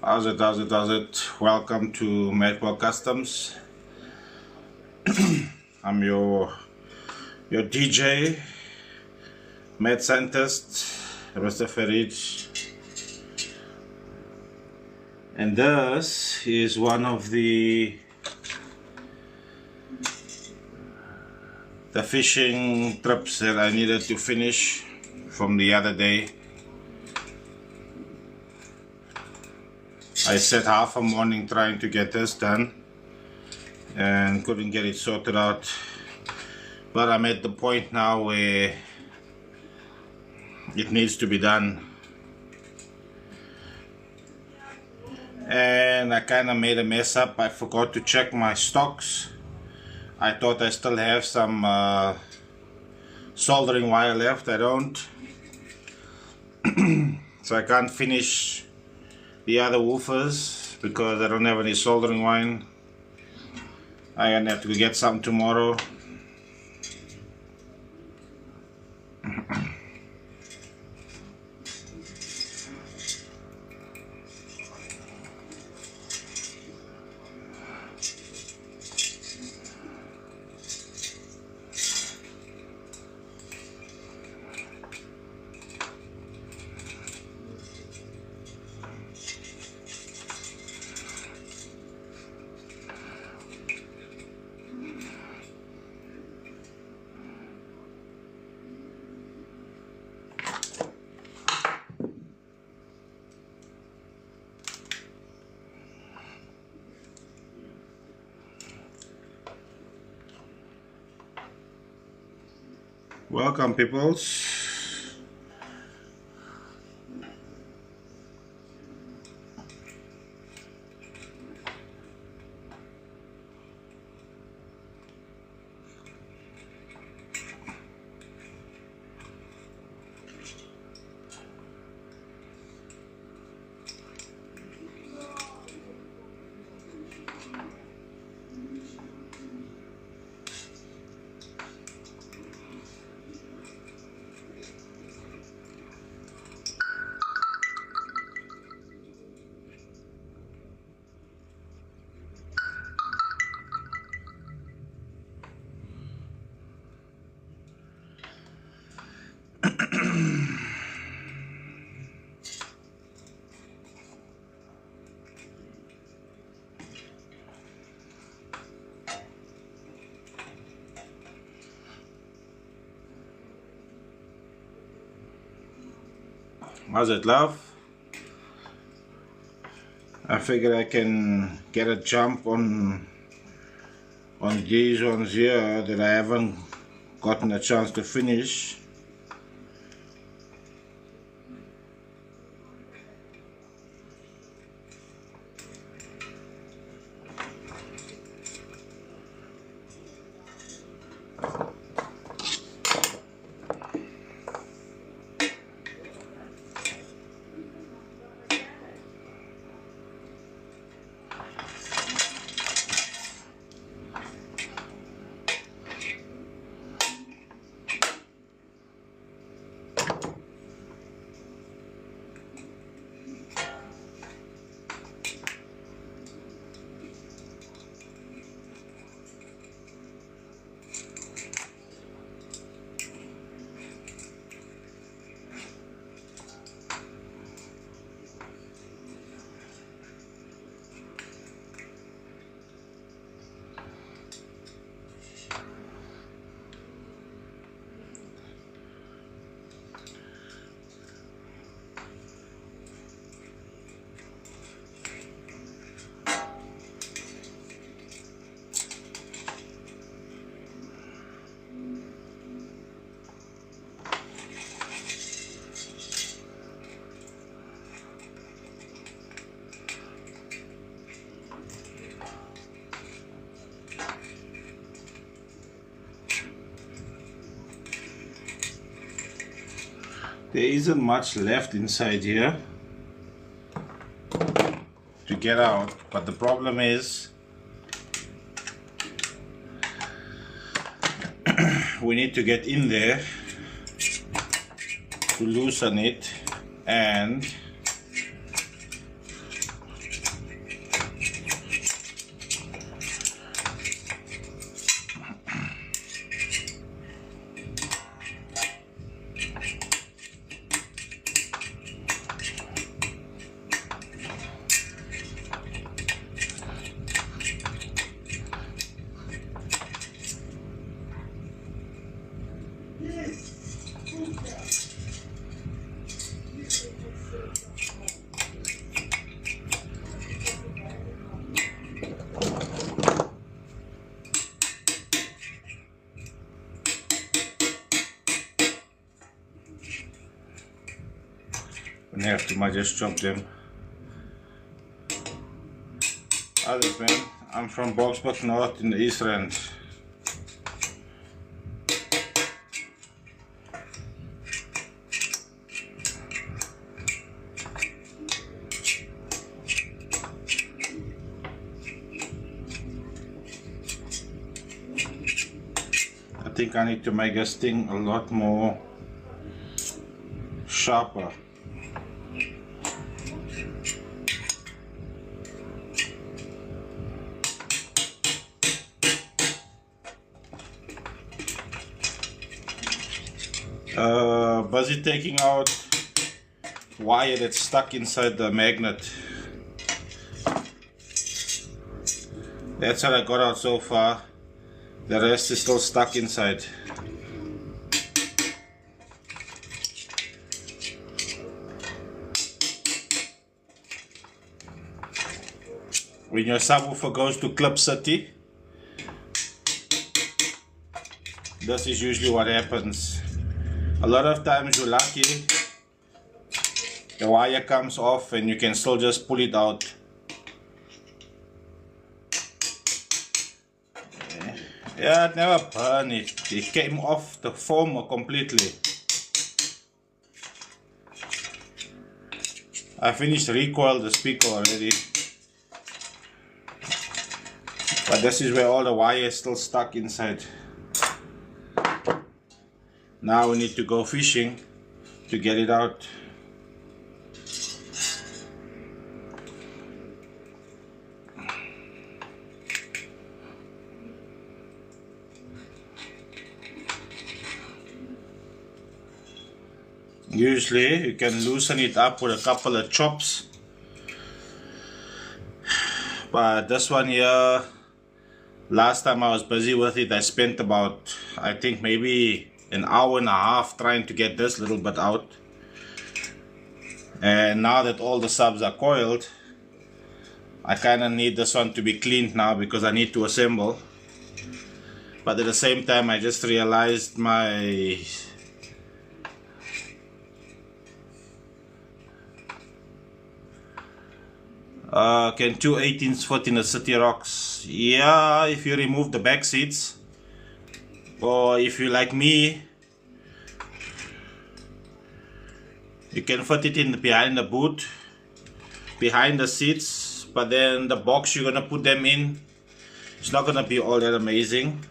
How's it? Welcome to M.A.D Customs. I'm your DJ, M.A.D scientist, Mr. Farid. And this is one of the fishing trips that I needed to finish from the other day. I spent half a morning trying to get this done and couldn't get it sorted out, but I'm at the point now where it needs to be done, and I kind of made a mess up. I forgot to check my stocks. I thought I still have some soldering wire left. I don't. So I can't finish the other woofers because I don't have any soldering wire. I'm gonna have to get some tomorrow. Welcome, peoples. How's it, love? I figured I can get a jump on these ones here that I haven't gotten a chance to finish. There isn't much left inside here to get out, but the problem is we need to get in there to loosen it and have to, I just chop them. Others, man, I'm from Boksburg North in the East Rand. I think I need to make this thing a lot more sharper. Busy taking out wire that's stuck inside the magnet. That's what I got out so far. The rest is still stuck inside. When your subwoofer goes to Clip City, this is usually what happens. A lot of times you're lucky, the wire comes off and you can still just pull it out. Yeah, it never burned it. It came off the foam completely. I finished recoil the speaker already. But this is where all the wire is still stuck inside. Now we need to go fishing to get it out. Usually you can loosen it up with a couple of chops, but this one here, last time I was busy with it, I spent about, I think maybe an hour and a half trying to get this little bit out. And now that all the subs are coiled, I kind of need this one to be cleaned now because I need to assemble. But at the same time I just realized my can two 18s fit in the City Rocks? Yeah, if you remove the back seats, or if you like me, you can fit it in behind the boot, behind the seats, but then the box you're gonna put them in, it's not gonna be all that amazing.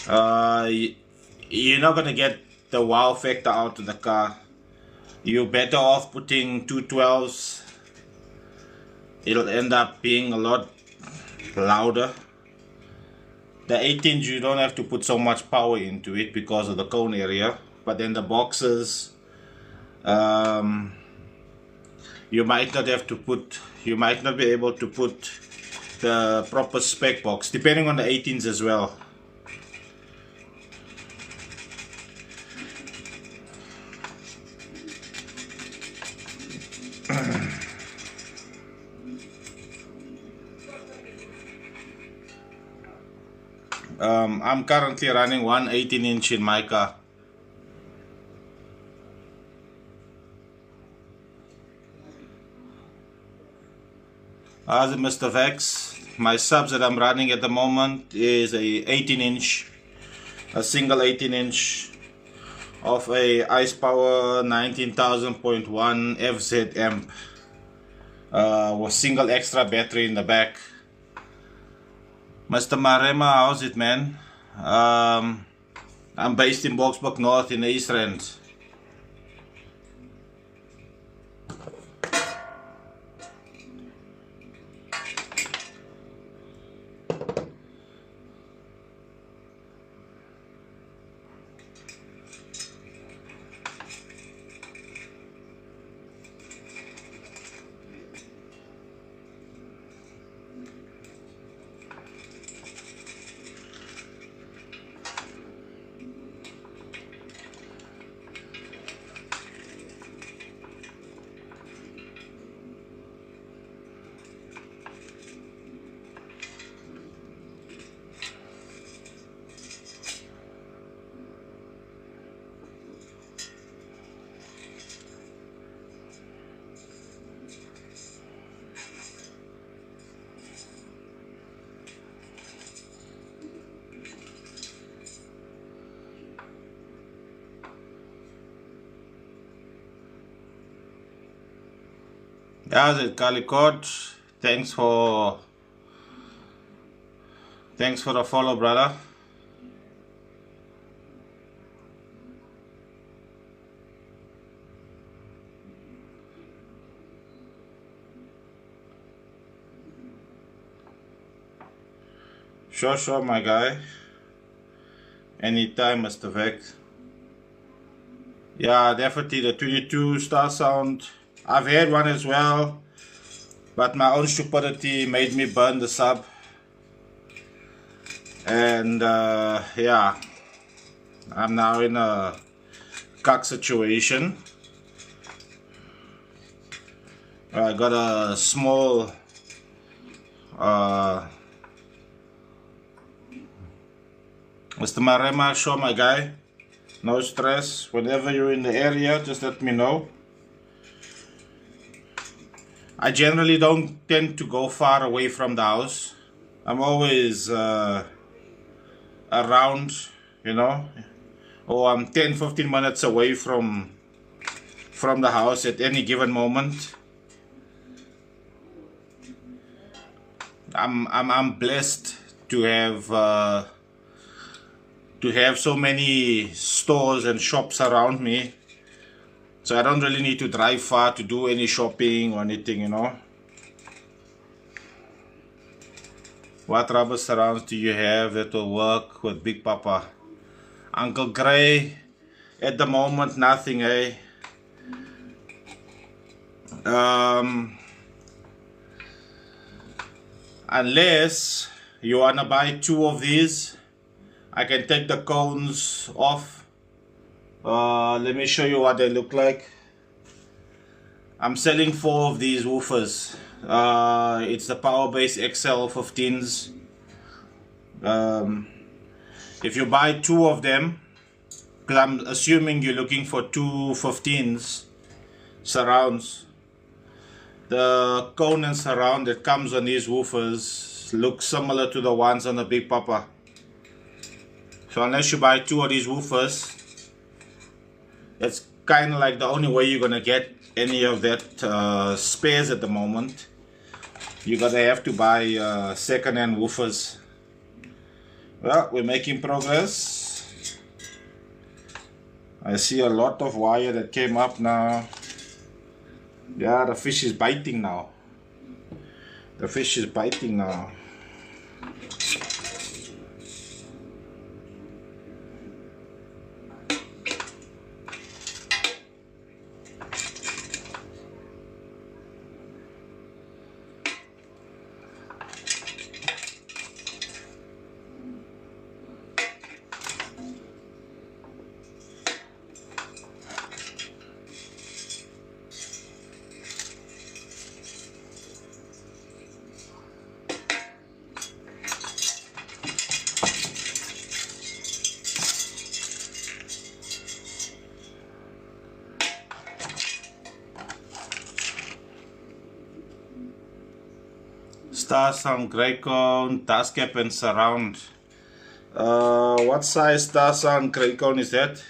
You're not gonna get the wow factor out of the car. You're better off putting two 12s. It'll end up being a lot louder. The 18s you don't have to put so much power into it because of the cone area, but then the boxes, you might not be able to put the proper spec box, depending on the 18s as well. I'm currently running one 18-inch in my car. As Mr. Vex, my subs that I'm running at the moment is a 18-inch, a single 18-inch of a Ice Power 19,000.1 FZ amp with single extra battery in the back. Mr. Marema, how's it, man? I'm based in Boksburg North in the East Rand. How's it, Calicot? Thanks for the follow, brother. Sure, my guy. Anytime, Mr. Vex. Yeah, definitely the 22 star sound. I've had one as well, but my own stupidity made me burn the sub. And yeah, I'm now in a cuck situation. I got a small Mr. Marema, show my guy. No stress. Whenever you're in the area, just let me know. I generally don't tend to go far away from the house. I'm always around, you know, or I'm 10-15 minutes away from the house at any given moment. I'm blessed to have so many stores and shops around me, so I don't really need to drive far to do any shopping or anything, you know. What rubber surrounds do you have that will work with Big Papa? Uncle Gray, at the moment nothing, eh? Unless you wanna buy 2 of these, I can take the cones off. Let me show you what they look like. I'm selling 4 of these woofers. It's the Powerbase XL15s. If you buy 2 of them, because I'm assuming you're looking for 2 15s surrounds, the cone and surround that comes on these woofers look similar to the ones on the Big Papa. So unless you buy 2 of these woofers, it's kind of like the only way you're gonna get any of that spares at the moment. You're gonna have to buy second-hand woofers. Well, we're making progress. I see a lot of wire that came up now. Yeah, the fish is biting now. The fish is biting now. Star Sound, Grey Cone, Dust Cap and Surround. What size Star Sound Grey Cone is that?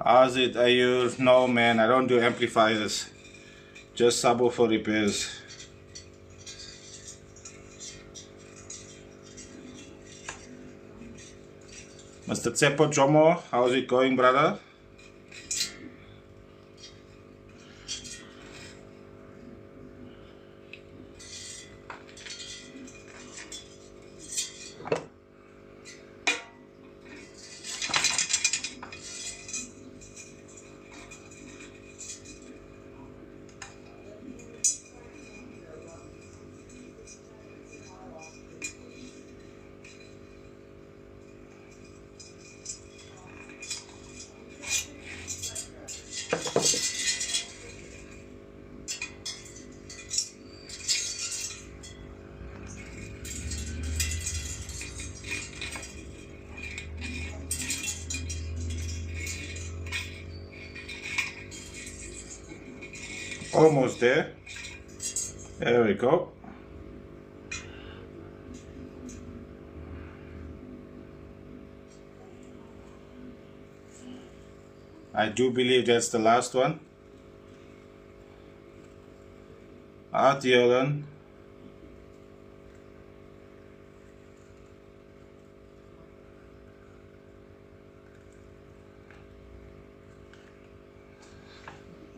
How's it? Are you? No man, I don't do amplifiers. Just subwoofer repairs. Mr. Tsepo Jomo, how's it going, brother? Almost there. There we go. I do believe that's the last one. Out here then.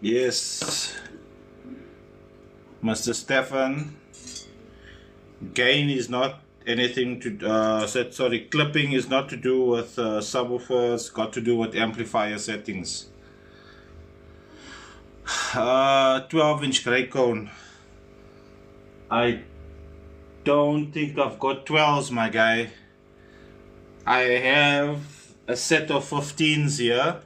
Yes, Mr. Stefan. Gain is not anything to clipping is not to do with subwoofers, got to do with amplifier settings. 12-inch grey cone. I don't think I've got 12s, my guy. I have a set of 15s here.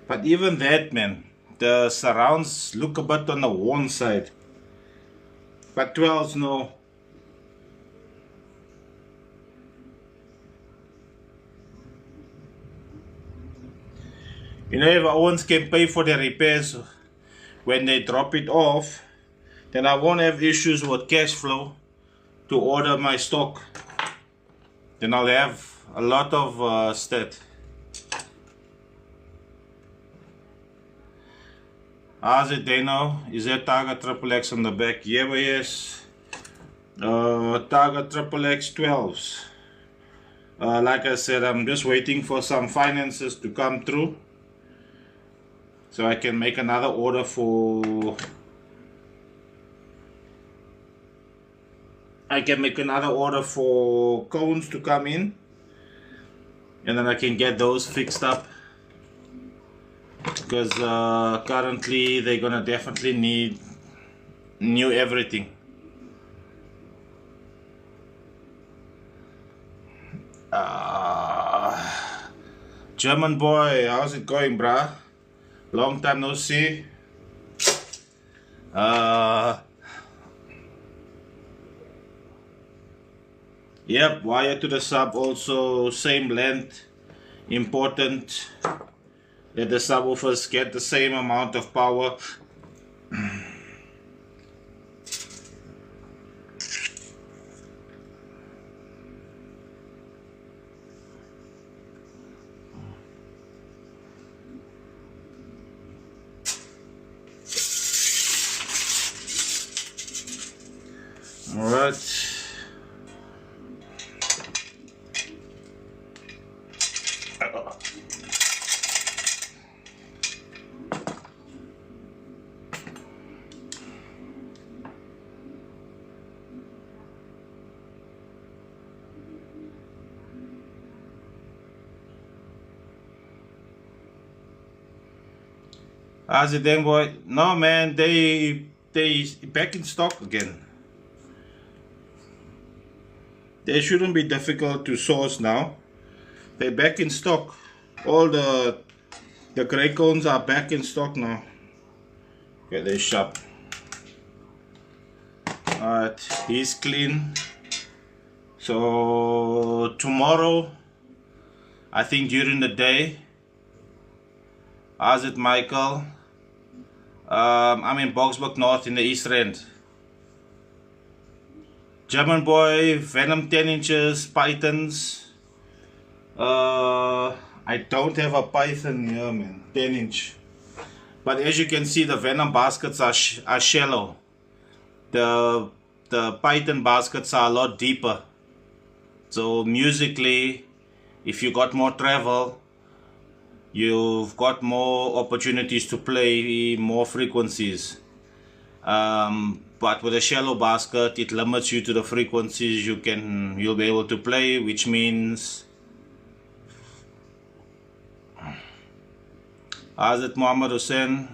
But even that, man, the surrounds look a bit on the worn side. But 12s, no. You know, if Owens can pay for the repairs when they drop it off, then I won't have issues with cash flow to order my stock. Then I'll have a lot of stat. How's it, Dano? Is there Target Triple X on the back? Yeah, but yes. Target Triple X 12s. Like I said, I'm just waiting for some finances to come through, so I can make another order for. I can make another order for cones to come in, and then I can get those fixed up. Because currently they're gonna definitely need new everything. German boy, how's it going, bruh? Long time no see. Yep, wire to the sub also same length. Important that the subwoofers get the same amount of power. All right. How's it then, boy? No, man, they back in stock again. They shouldn't be difficult to source now. They're back in stock. All the grey cones are back in stock now. Okay, they're sharp. Alright, he's clean. So tomorrow, I think during the day. How's it, Michael? I'm in Boksburg North in the East End. German boy, Venom 10 inches, Pythons. I don't have a Python here, man, 10 inch. But as you can see, the Venom baskets are shallow. The Python baskets are a lot deeper. So musically, if you got more travel, you've got more opportunities to play more frequencies. But with a shallow basket, it limits you to the frequencies you'll be able to play, which means. Hazrat Muhammad Hussein.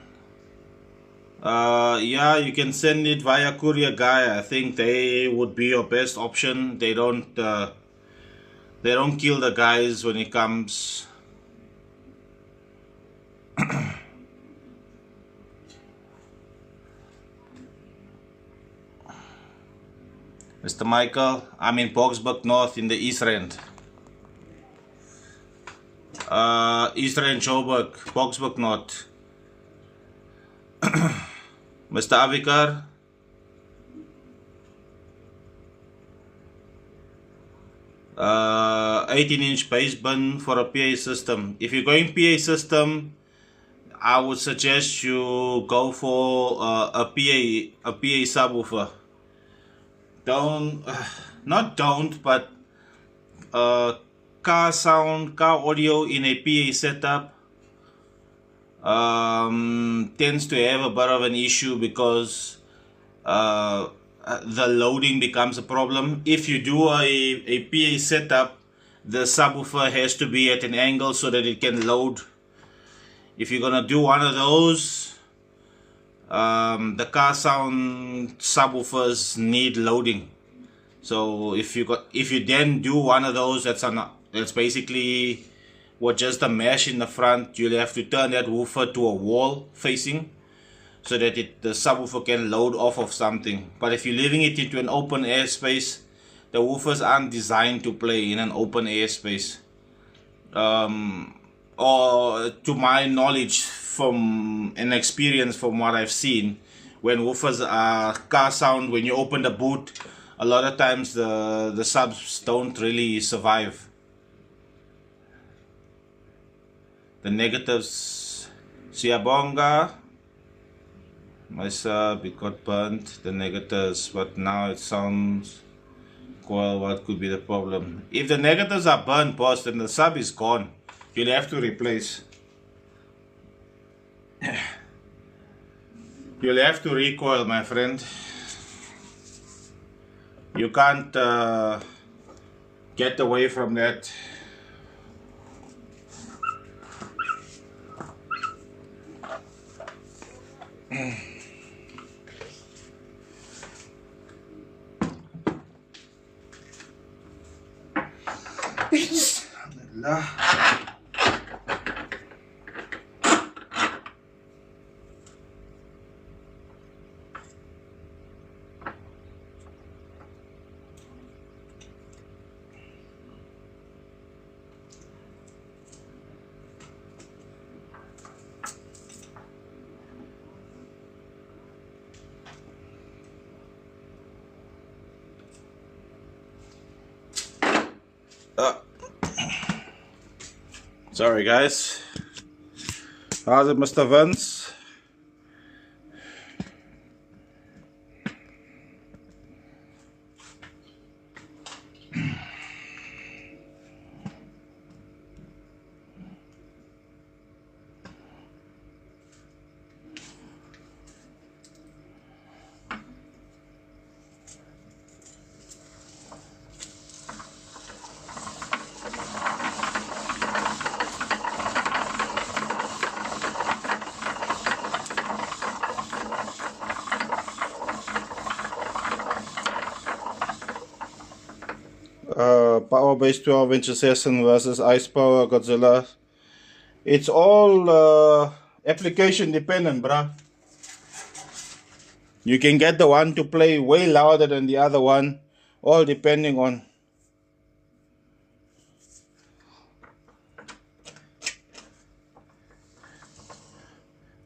Yeah, you can send it via courier guy. I think they would be your best option. They don't kill the guys when it comes. Mr. Michael, I'm in Boksburg North in the East End. East End, Joburg, Boksburg North. Mr. Avikar, 18-inch baseband for a PA system. If you're going PA system, I would suggest you go for a PA subwoofer. Don't, not don't, but car sound, car audio in a PA setup tends to have a bit of an issue because the loading becomes a problem. If you do a PA setup, the subwoofer has to be at an angle so that it can load. If you're gonna do one of those, the car sound subwoofers need loading. So if you then do one of those, that's basically with just a mesh in the front. You'll have to turn that woofer to a wall facing so that the subwoofer can load off of something. But if you're leaving it into an open air space, the woofers aren't designed to play in an open air space. Or to my knowledge, from an experience from what I've seen, when woofers are car sound, when you open the boot, a lot of times the subs don't really survive. The negatives, Siabonga, my sub, it got burnt, the negatives, but now it sounds, well, what could be the problem? If the negatives are burnt, boss, then the sub is gone. You'll have to replace. You'll have to recoil, my friend. You can't get away from that. Bismillah. Sorry guys. How's it, Mr. Vince? Power Base 12-inch Assassin versus Ice Power Godzilla. It's all application dependent, bruh. You can get the one to play way louder than the other one, all depending on.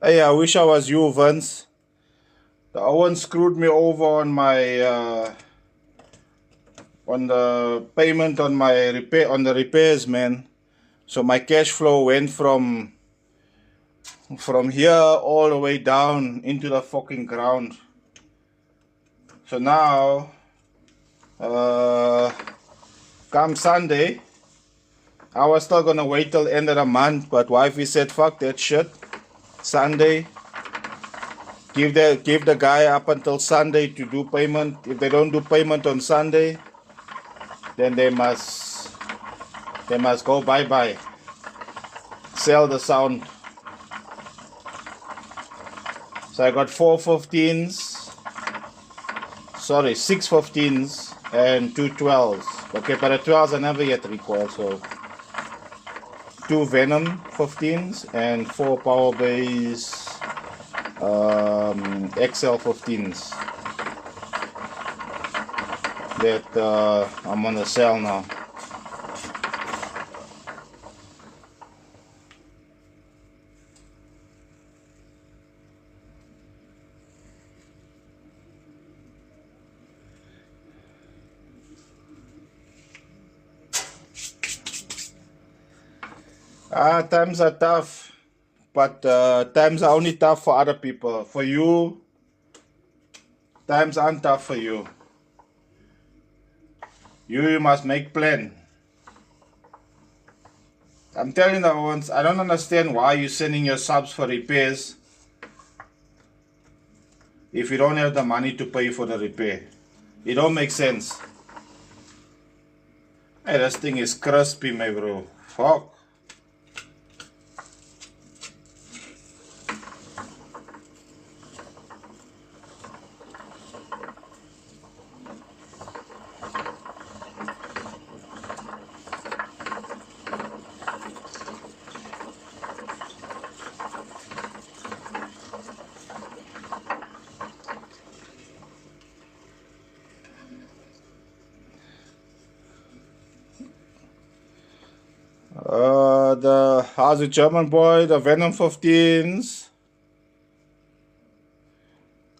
Hey, I wish I was you, Vince. The Owen screwed me over on my on the payment on my the repairs, man. So my cash flow went from here all the way down into the fucking ground. So now come Sunday, I was still gonna wait till end of the month, but wifey said fuck that shit. Sunday, give the guy up until Sunday to do payment. If they don't do payment on Sunday, then they must go bye-bye. Sell the sound. So I got 4 15s, sorry, 6 15s and 2 12s. Okay, but the 12s I never yet recoil, so 2 Venom 15s and 4 Power Base XL 15s that I'm gonna sell now. Times are tough, but times are only tough for other people. For you, times aren't tough for you. You must make plan. I'm telling the ones, I don't understand why you're sending your subs for repairs if you don't have the money to pay for the repair. It don't make sense. Hey, this thing is crispy, my bro. Fuck. How's the German boy, the Venom 15s?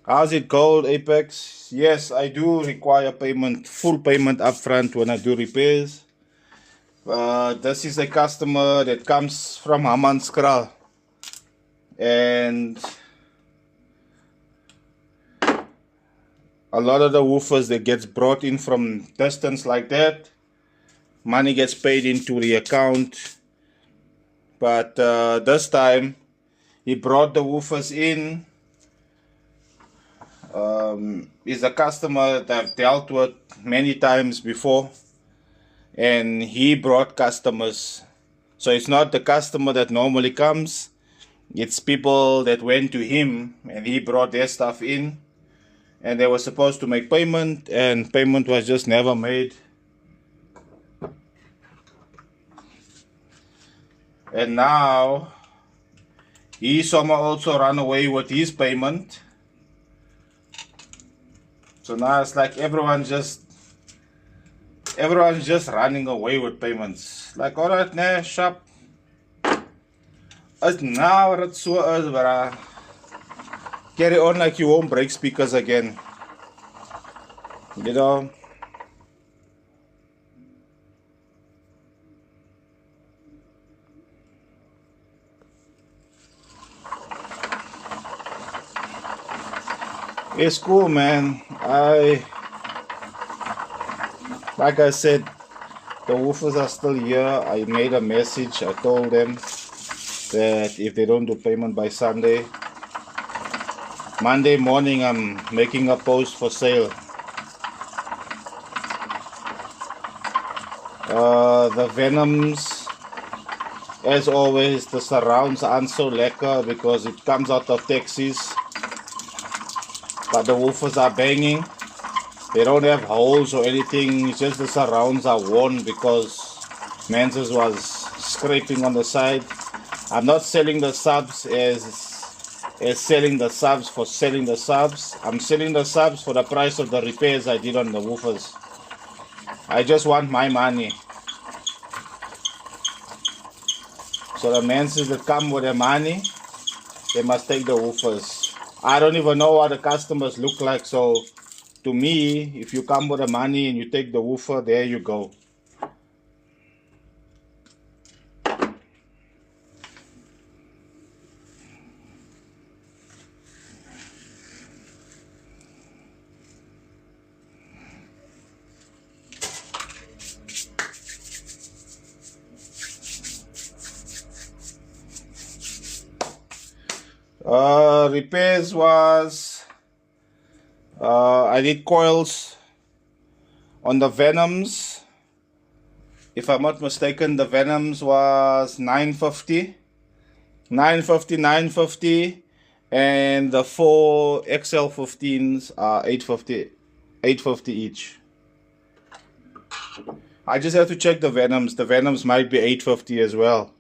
How's it gold, Apex? Yes, I do require payment, full payment upfront when I do repairs. This is a customer that comes from Hammanskraal. And a lot of the woofers that gets brought in from distance like that, money gets paid into the account. But this time, he brought the woofers in. He's a customer that I've dealt with many times before. And he brought customers. So it's not the customer that normally comes. It's people that went to him and he brought their stuff in. And they were supposed to make payment, and payment was just never made. And now he somehow also ran away with his payment. So now it's like everyone's just running away with payments. Like, alright, nah, shop. It's now what it's so is, but carry on like you won't break speakers again. You know. It's cool, man. Like I said, the woofers are still here. I made a message. I told them that if they don't do payment by Sunday, Monday morning I'm making a post for sale. The Venoms, as always, the surrounds aren't so lekker because it comes out of Texas. But the woofers are banging. They don't have holes or anything. It's just the surrounds are worn because Manses was scraping on the side. I'm not selling the subs as selling the subs for selling the subs. I'm selling the subs for the price of the repairs I did on the woofers. I just want my money. So the Manses that come with their money, they must take the woofers. I don't even know what the customers look like, so to me, if you come with the money and you take the woofer, there you go. Repairs was I did coils on the Venoms. If I'm not mistaken, the Venoms was 950, and the 4 XL15s are 850 each. I just have to check the Venoms. The Venoms might be 850 as well.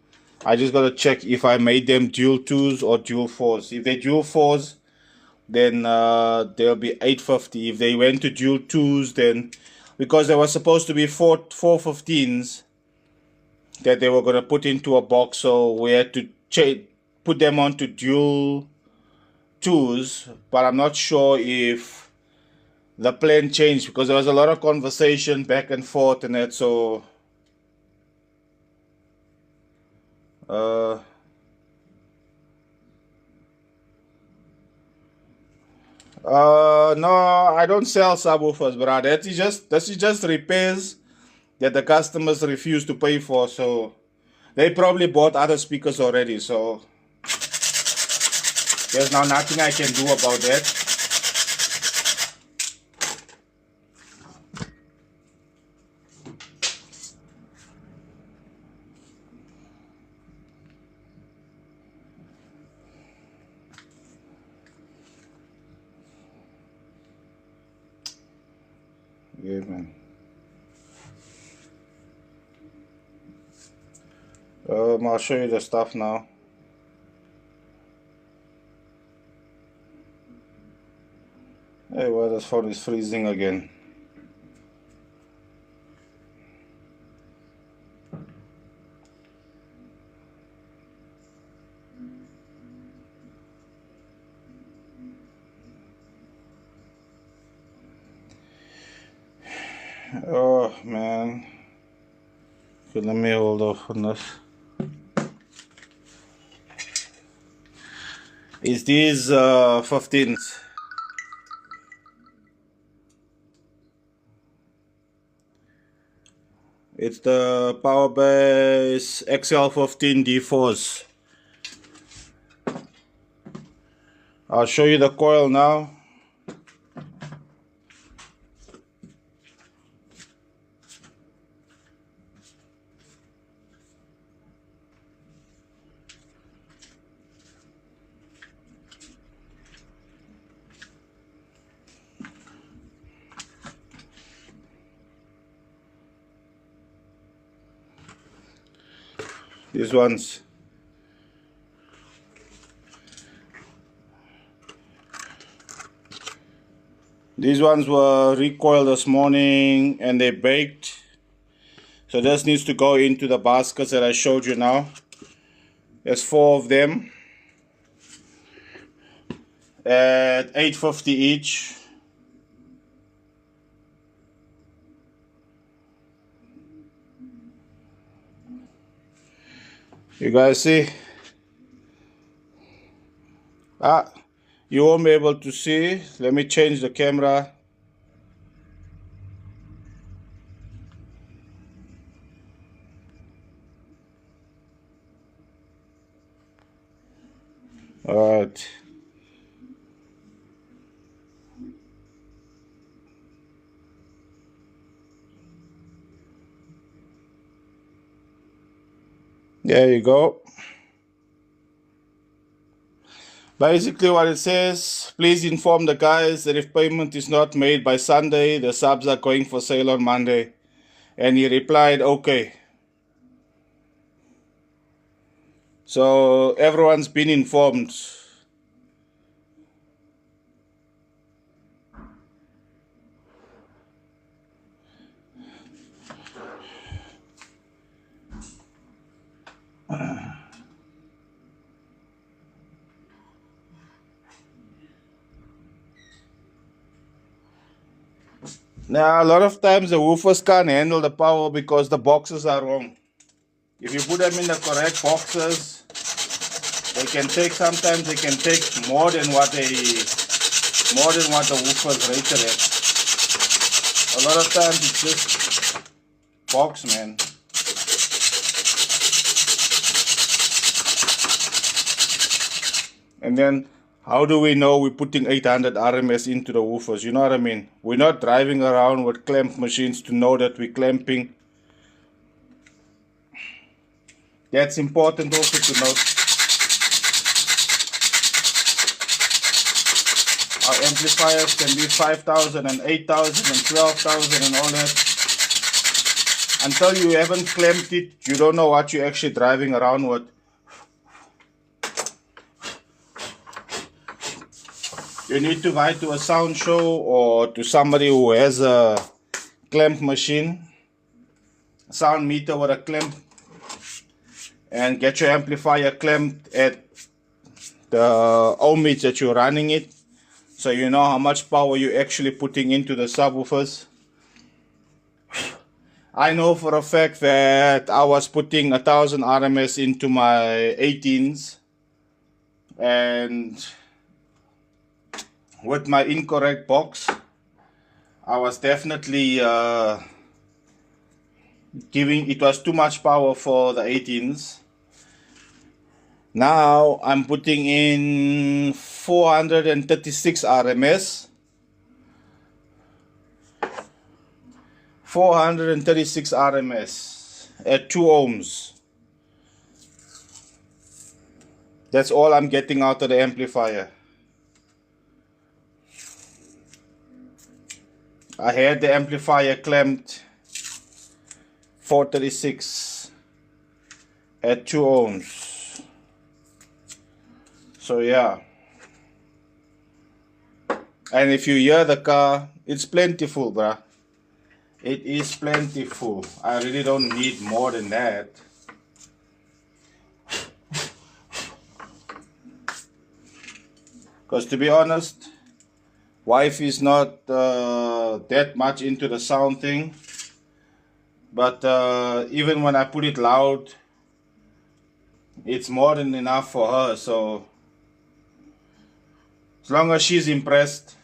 I just gotta check if I made them dual 2s or dual 4s. If they're dual 4s, then they'll be 850. If they went to dual 2s, then because they were supposed to be 415s that they were gonna put into a box, so we had to put them onto dual 2s. But I'm not sure if the plan changed because there was a lot of conversation back and forth and that. So No, I don't sell subwoofers, bro. That's just repairs that the customers refuse to pay for. So they probably bought other speakers already. So there's now nothing I can do about that. Yeah, man. I'll show you the stuff now. Hey, well, this phone is freezing again. Oh, man. Okay, let me hold off on this. It's these 15s. It's the Powerbase XL15 D4s. I'll show you the coil now. These ones. These ones were recoiled this morning and they baked. So this needs to go into the baskets that I showed you now. There's 4 of them at $8.50 each. You guys see? You won't be able to see. Let me change the camera. Alright. There you go. Basically what it says, please inform the guys that if payment is not made by Sunday, the subs are going for sale on Monday. And he replied, okay. So everyone's been informed. Now, a lot of times the woofers can't handle the power because the boxes are wrong. If you put them in the correct boxes, they can take, sometimes they can take more than what the woofers rated at. A lot of times it's just box, man. And then, how do we know we're putting 800 RMS into the woofers? You know what I mean? We're not driving around with clamp machines to know that we're clamping. That's important also to note. Our amplifiers can be 5,000 and 8,000 and 12,000 and all that. Until you haven't clamped it, you don't know what you're actually driving around with. You need to write to a sound show or to somebody who has a clamp machine, a sound meter with a clamp, and get your amplifier clamped at the ohmage that you're running it, so you know how much power you're actually putting into the subwoofers. I know for a fact that I was putting 1000 RMS into my 18s, and with my incorrect box, I was definitely giving, it was too much power for the 18s. Now I'm putting in 436 RMS. 436 RMS at 2 ohms. That's all I'm getting out of the amplifier. I had the amplifier clamped 436 at 2 ohms. So yeah. And if you hear the car, it's plentiful, bruh. It is plentiful. I really don't need more than that. Because to be honest, wife is not that much into the sound thing. But even when I put it loud, it's more than enough for her. So as long as she's impressed.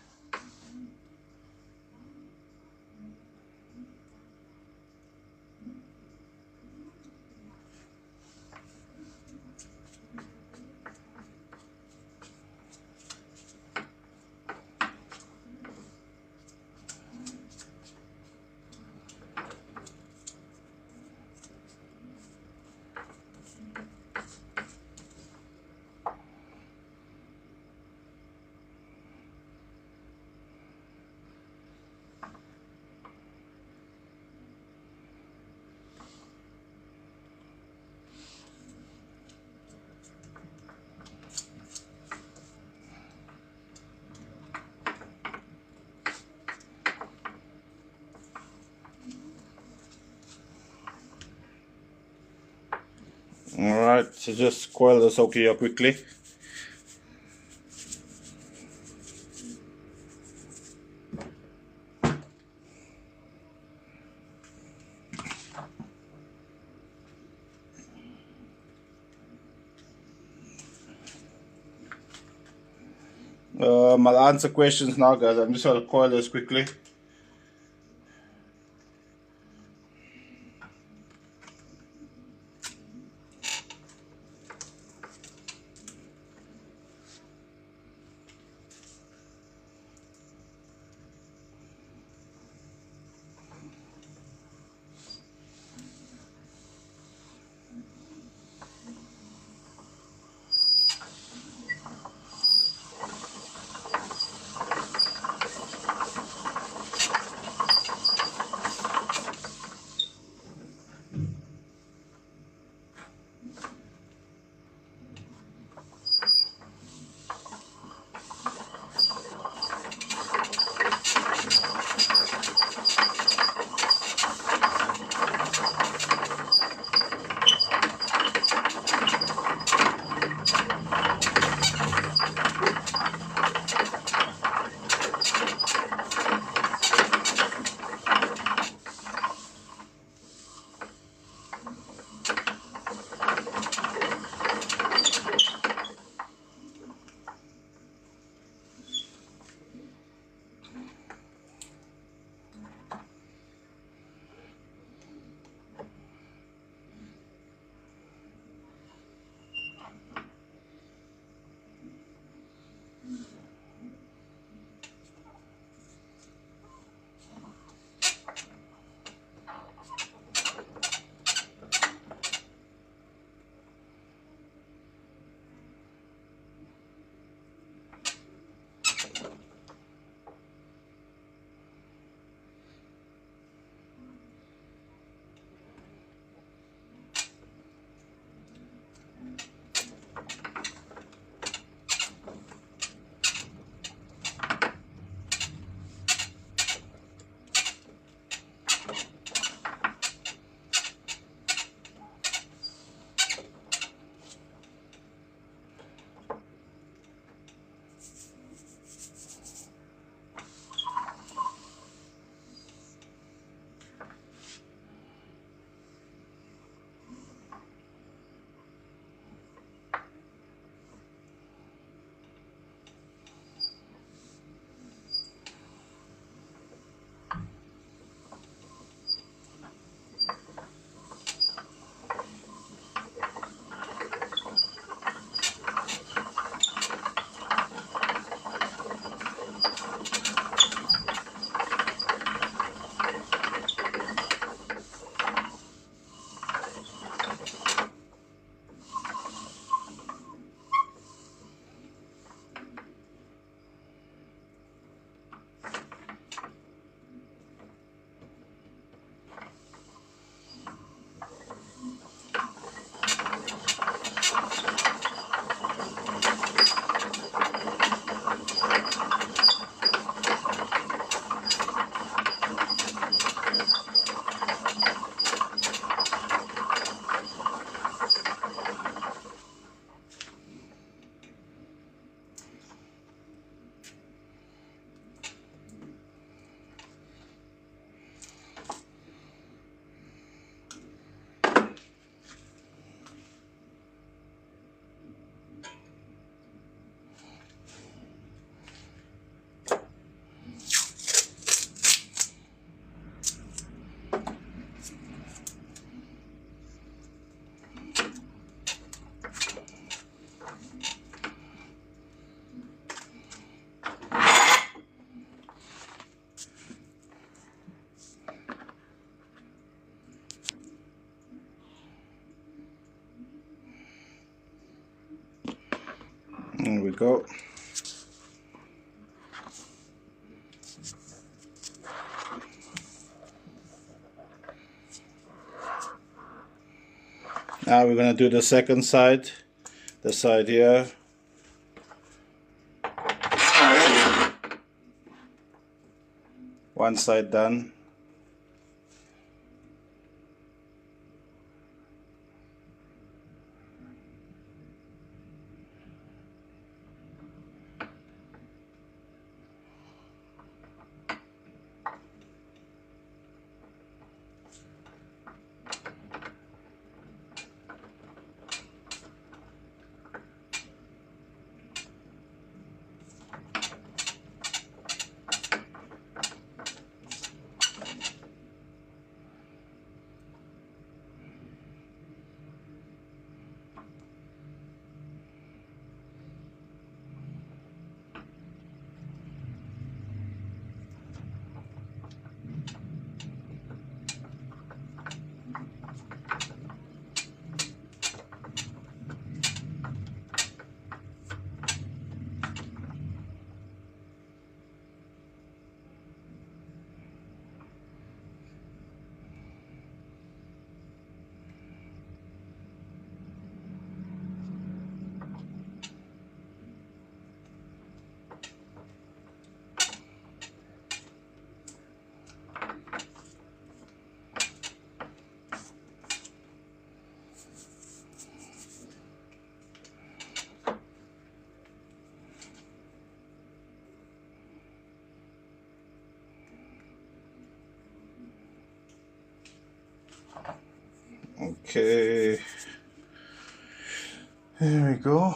Alright, so just coil this up here quickly. I'll answer questions now, guys. I'm just going to coil this quickly. There we go. Now we're going to do the second side, the side here. One side done. Okay, there we go.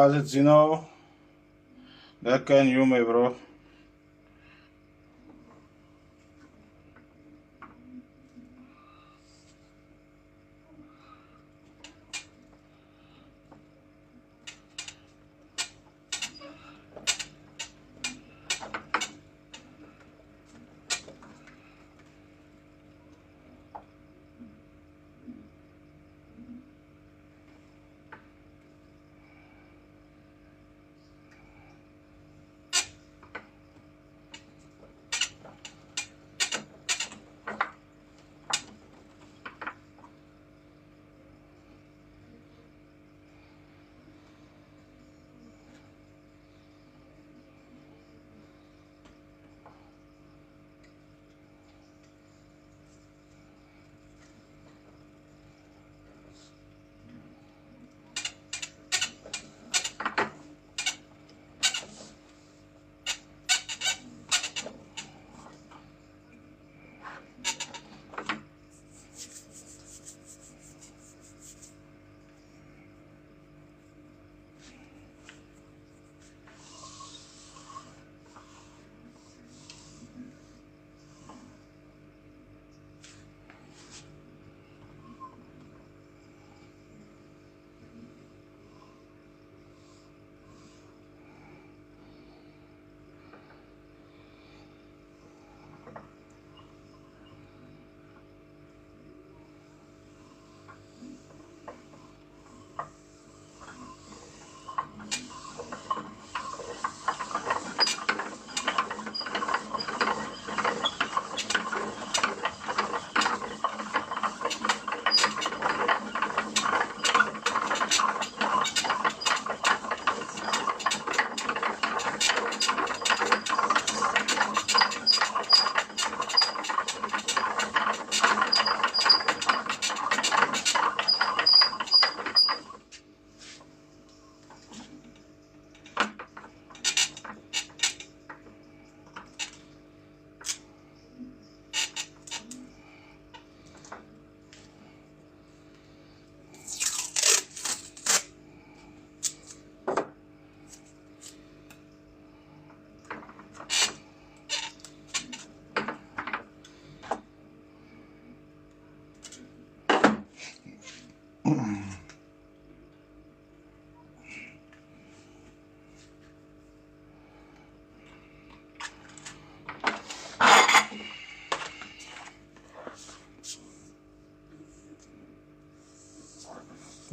Let's that can you, my bro.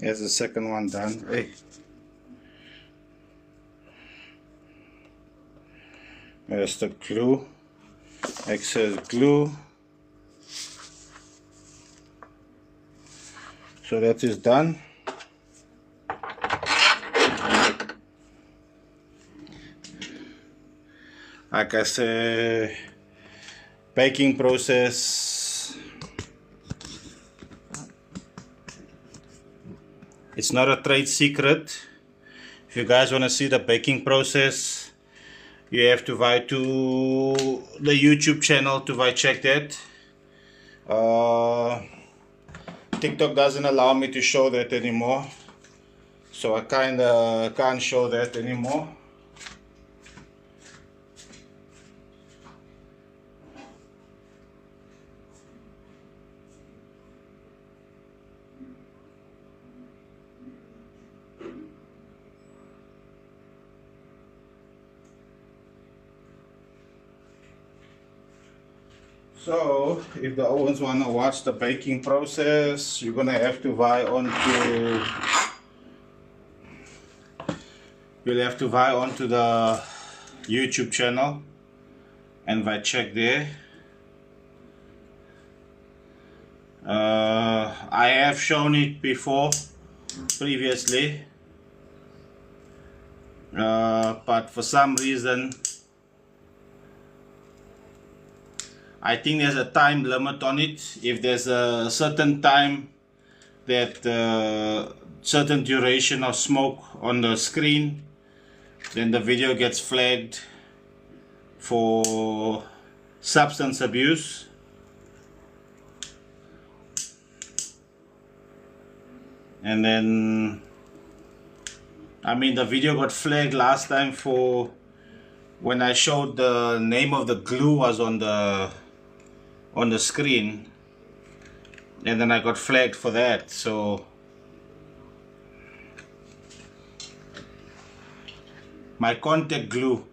Here's the second one done. Hey. There's the glue, excess glue. So that is done. Like I say, baking process, it's not a trade secret. If you guys want to see the baking process, you have to go to the YouTube channel to check that. TikTok doesn't allow me to show that anymore, so I kinda can't show that anymore. So, if the ovens want to watch the baking process, you're gonna have to you'll have to vie onto the YouTube channel and check there. I have shown it before, previously, but for some reason, I think there's a time limit on it. If there's a certain time that certain duration of smoke on the screen, then the video gets flagged for substance abuse. And then, I mean, the video got flagged last time for when I showed the name of the glue was on the screen, and then I got flagged for that. So my contact glue,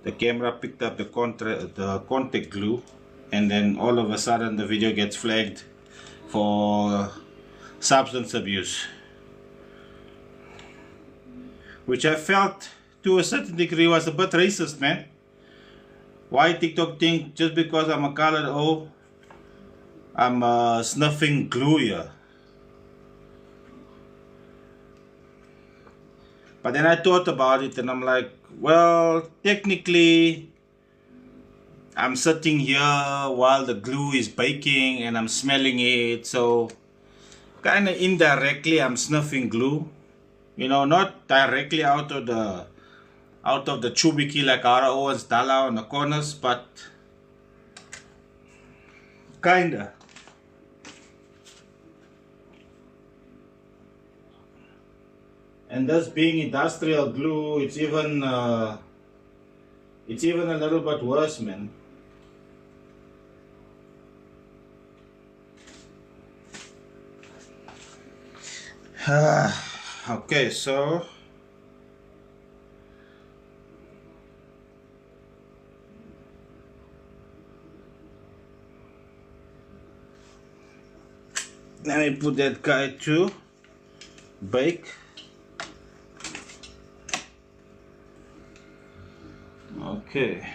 the camera picked up the contact glue, and then all of a sudden the video gets flagged for substance abuse, which I felt to a certain degree was a bit racist, man. Why TikTok think just because I'm a colored O, I'm snuffing glue here? But then I thought about it and I'm like, well, technically I'm sitting here while the glue is baking and I'm smelling it, so kind of indirectly I'm snuffing glue, you know, not directly out of the chubiki like RO and Dala on the corners, but kinda. And this being industrial glue, it's even a little bit worse, man. Okay, so let me put that guy to bake. Okay,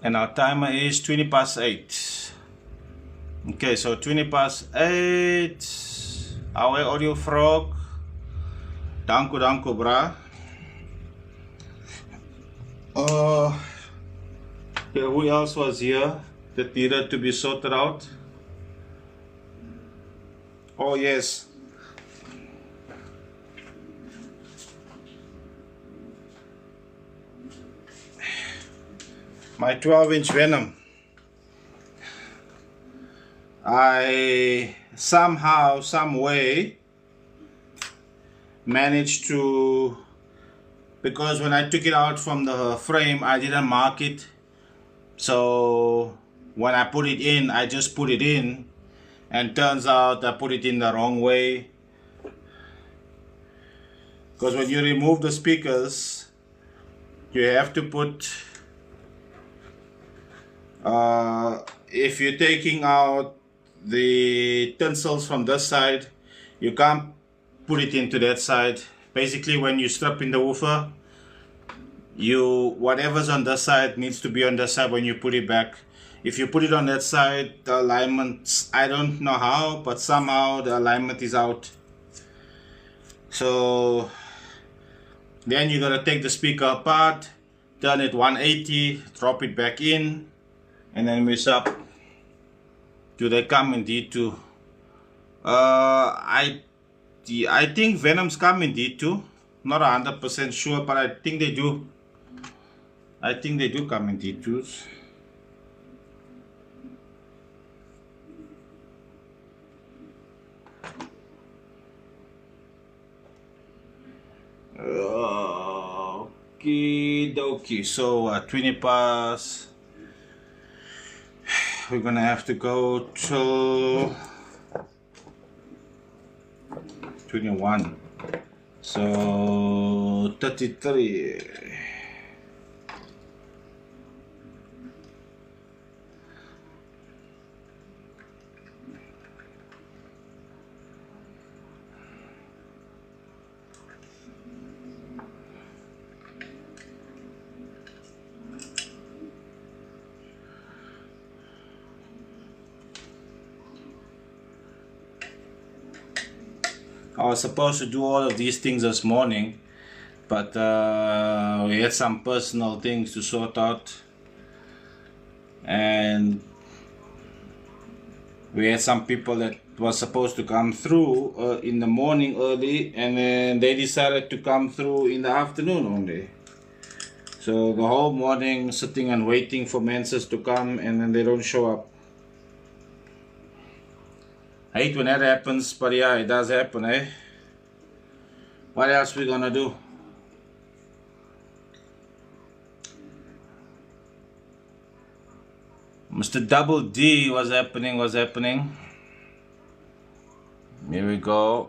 and our timer is 20 past 8. Okay, so 20 past 8. Our audio frog. Danko bra. Yeah, who else was here that needed to be sorted out? Oh yes, my 12-inch Venom. I somehow, some way managed to, because when I took it out from the frame I didn't mark it, so when I put it in, I just put it in, and turns out I put it in the wrong way. Because when you remove the speakers, you have to put If you're taking out the tinsels from this side, you can't put it into that side. Basically, when you strip in the woofer, whatever's on this side needs to be on this side when you put it back. If you put it on that side, the alignment, I don't know how, but somehow the alignment is out. So then you gotta take the speaker apart, turn it 180, drop it back in, and then mess up. Do they come in D2? I think Venoms come in D2. Not 100% sure, but I think they do. I think they do come in D2s. Okie dokie. So 20 past. We're gonna have to go till 21. So 33. I was supposed to do all of these things this morning, but we had some personal things to sort out, and we had some people that was supposed to come through in the morning early, and then they decided to come through in the afternoon only. So the whole morning sitting and waiting for Menses to come, and then they don't show up. I hate when that happens, but yeah, it does happen, eh? What else we gonna do? Mr. Double D, what's happening? What's happening? Here we go.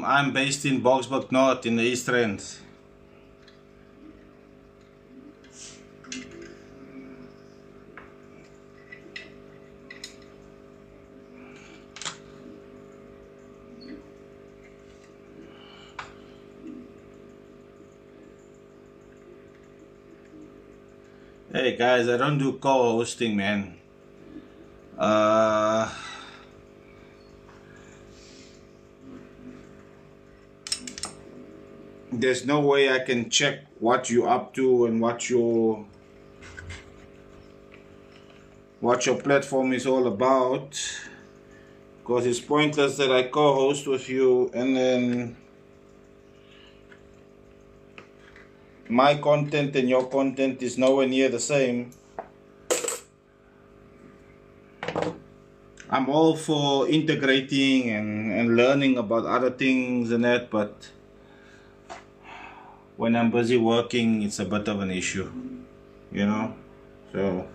I'm based in Boksburg North in the East Rand. Hey guys, I don't do co-hosting, man. There's no way I can check what you're up to and what your platform is all about, because it's pointless that I co-host with you and then my content and your content is nowhere near the same. I'm all for integrating and learning about other things and that, but when I'm busy working, it's a bit of an issue, you know? So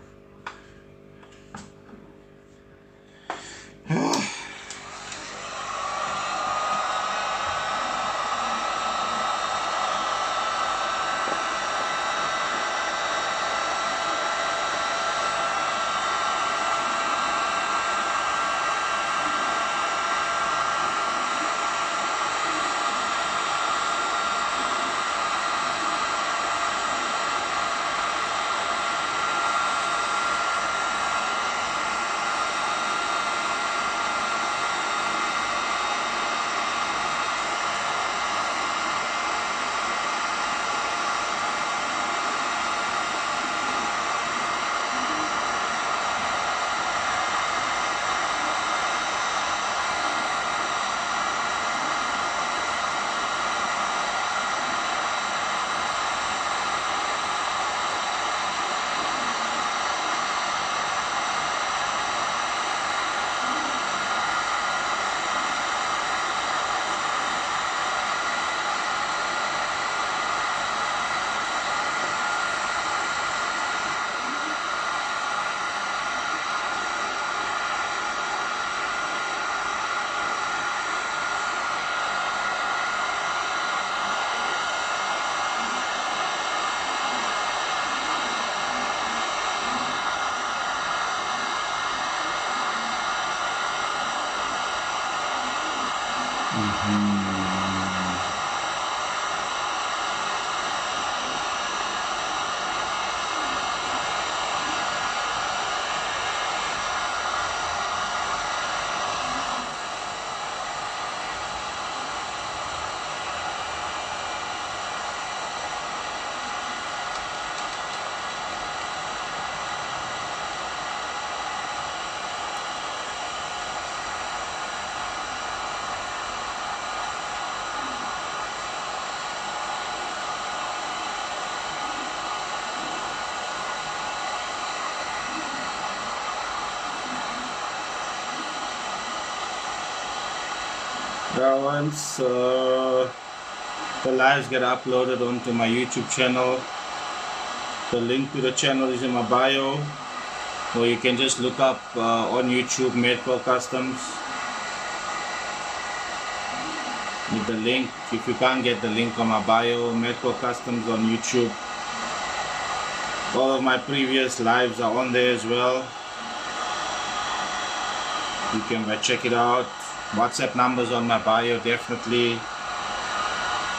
Once the lives get uploaded onto my YouTube channel, the link to the channel is in my bio, or you can just look up on YouTube M.A.D Customs. With the link, if you can't get the link on my bio, M.A.D Customs on YouTube. All of my previous lives are on there as well. You can check it out. WhatsApp numbers on my bio, definitely.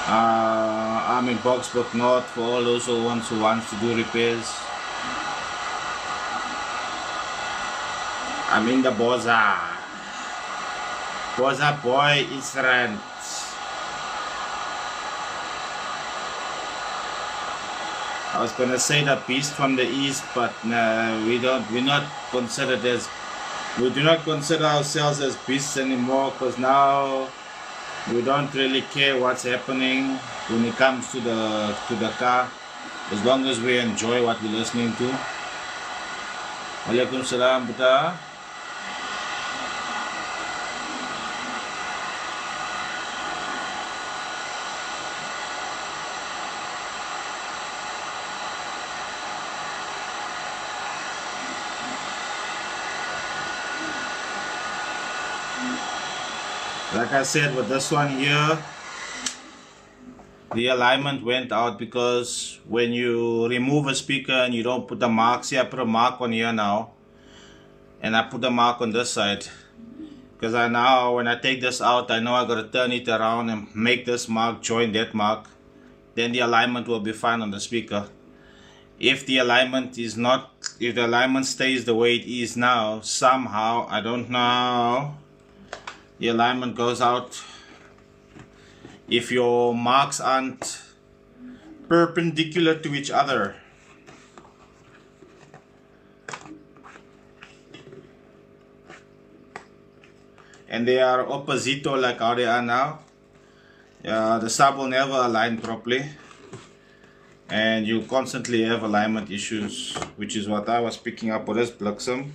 I'm in Boxburg North for all those who want to do repairs. I'm in the Boza boy is rent. I was gonna say the beast from the east, but we do not consider ourselves as beasts anymore, because now we don't really care what's happening when it comes to the car, as long as we enjoy what we're listening to. Walaikum salam, buta. Like I said, with this one here, the alignment went out because when you remove a speaker and you don't put the marks here, I put a mark on here now, and I put a mark on this side, because I now, when I take this out, I know I gotta turn it around and make this mark join that mark. Then the alignment will be fine on the speaker. If the alignment stays the way it is now, somehow, I don't know, the alignment goes out. If your marks aren't perpendicular to each other. And they are opposito like how they are now, the sub will never align properly, and you constantly have alignment issues, which is what I was picking up with this Bliksem,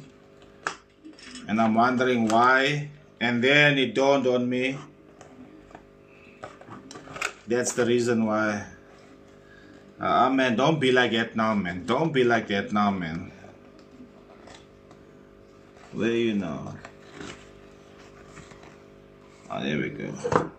and I'm wondering why. And then it dawned on me, that's the reason why. Man, don't be like that now, man. Don't be like that now, man. Where you know? Oh, there we go.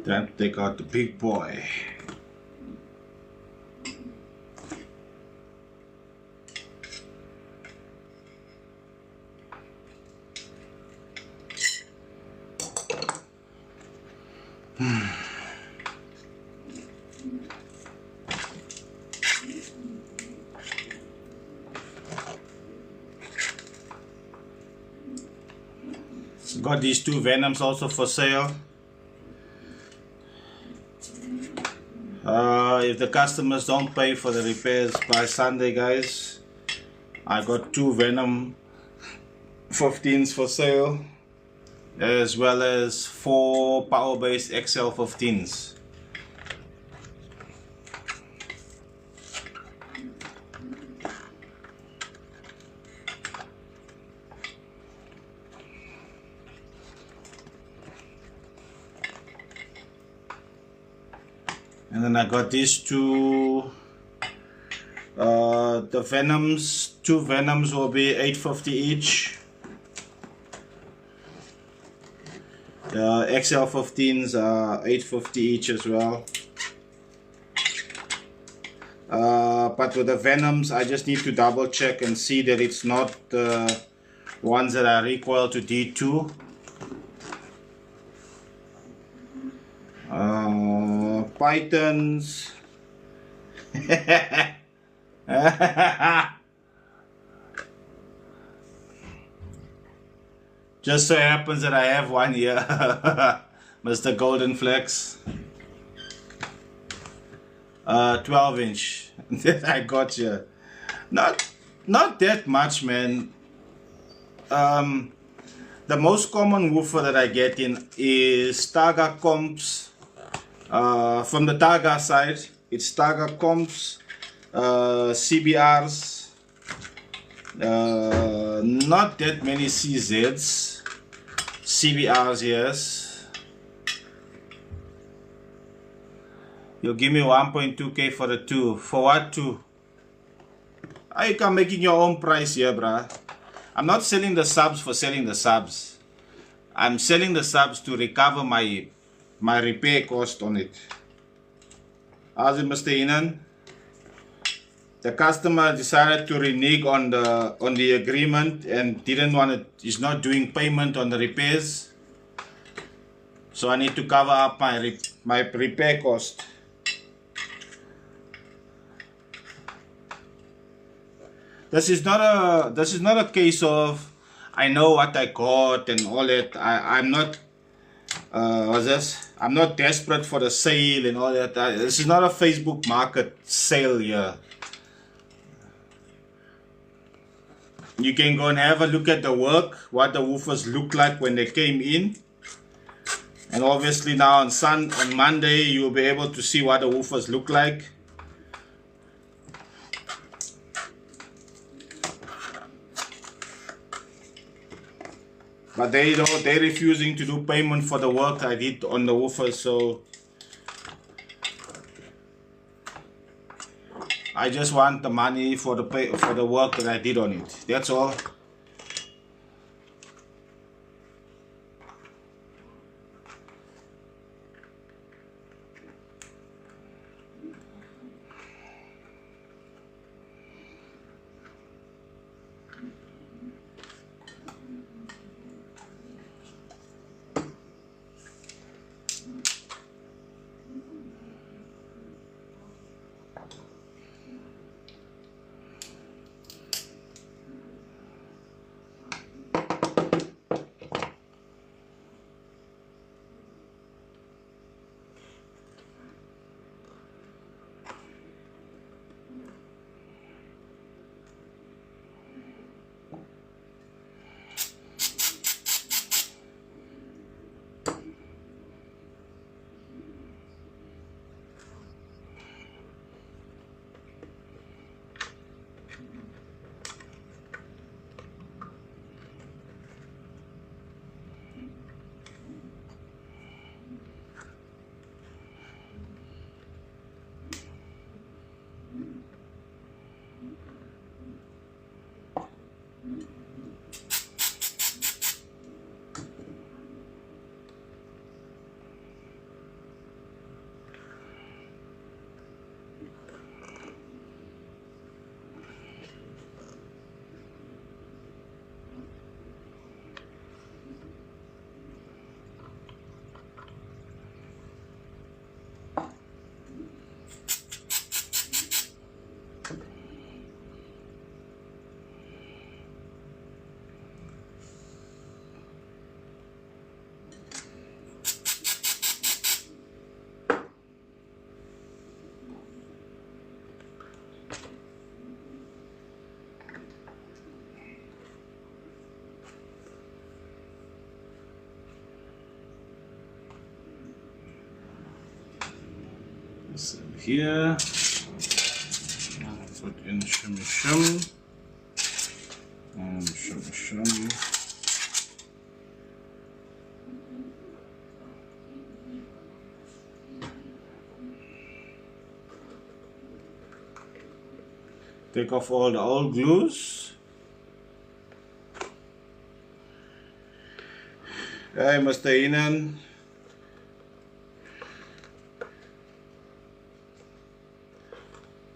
Time to take out the big boy. Got these two Venoms also for sale. If the customers don't pay for the repairs by Sunday, guys, I got two Venom 15s for sale, as well as 4 power-based XL 15s. And then I got these two. The Venoms, two Venoms will be $8.50 each. The XL15s are $8.50 each as well. But with the Venoms, I just need to double check and see that it's not the ones that are recoil to D2. Pythons. Just so happens that I have one here. Mr. Golden Flex. 12 inch. I got you. Not that much, man. The most common woofer that I get in is Targa comps. From the Targa side, it's Targa comps, CBRs. Not that many CZs. CBRs, yes. You'll give me 1.2k for the two. For what two? You can making your own price here, bruh. I'm not selling the subs for selling the subs. I'm selling the subs to recover my repair cost on it. How's it, Mr. Inan? The customer decided to renege on the agreement and didn't want it. Is not doing payment on the repairs. So I need to cover up my repair cost. This is not a case of I know what I got and all that. I'm not I'm not desperate for the sale and all that. This is not a Facebook market sale here. You can go and have a look at the work, what the woofers look like when they came in. And obviously now on Monday you'll be able to see what the woofers look like. But they're refusing to do payment for the work I did on the woofers, so I just want the money for the work that I did on it. That's all. So here, put in shimmy shim and shimmy shim. Take off all the old glues. Hey, Mr. Inan.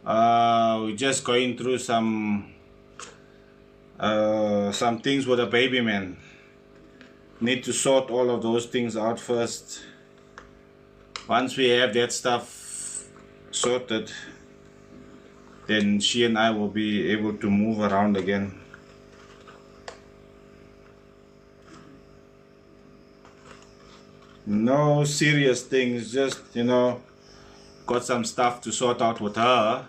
We're just going through some things with a baby, man. Need to sort all of those things out first. Once we have that stuff sorted, then she and I will be able to move around again. No serious things, just, you know, got some stuff to sort out with her.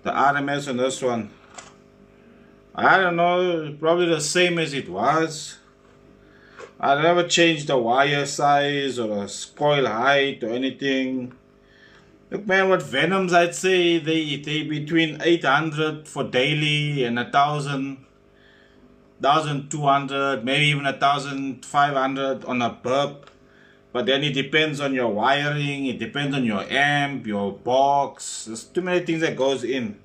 The RMS on this one, I don't know, probably the same as it was. I never changed the wire size or the coil height or anything. Look, man, with Venoms, I'd say they between 800 for daily and 1,000, 1,200, maybe even 1,500 on a burp. But then it depends on your wiring, it depends on your amp, your box. There's too many things that goes in.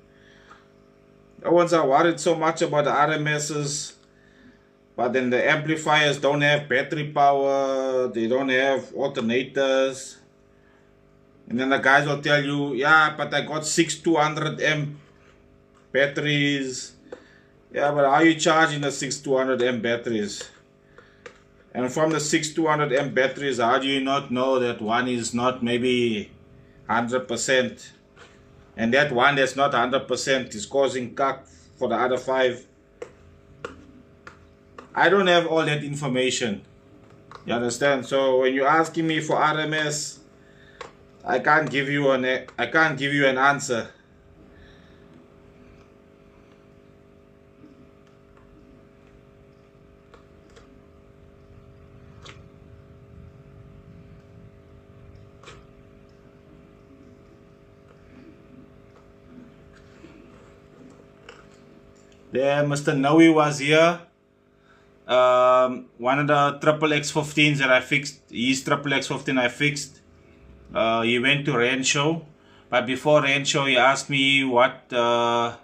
No one's are worried so much about the RMSs, but then the amplifiers don't have battery power, they don't have alternators. And then the guys will tell you, yeah, but I got 6,200 amp batteries. Yeah, but how are you charging the 6,200 amp batteries? And from the 6,200 amp batteries, how do you not know that one is not maybe 100%? And that one that's not 100% is causing cuck for the other 5? I don't have all that information. You understand? So when you're asking me for RMS, I can't give you an answer. There, Mr. Noe was here. One of the triple X15s that I fixed, his triple X15 I fixed. He went to Rain Show, but before Rain Show he asked me what, how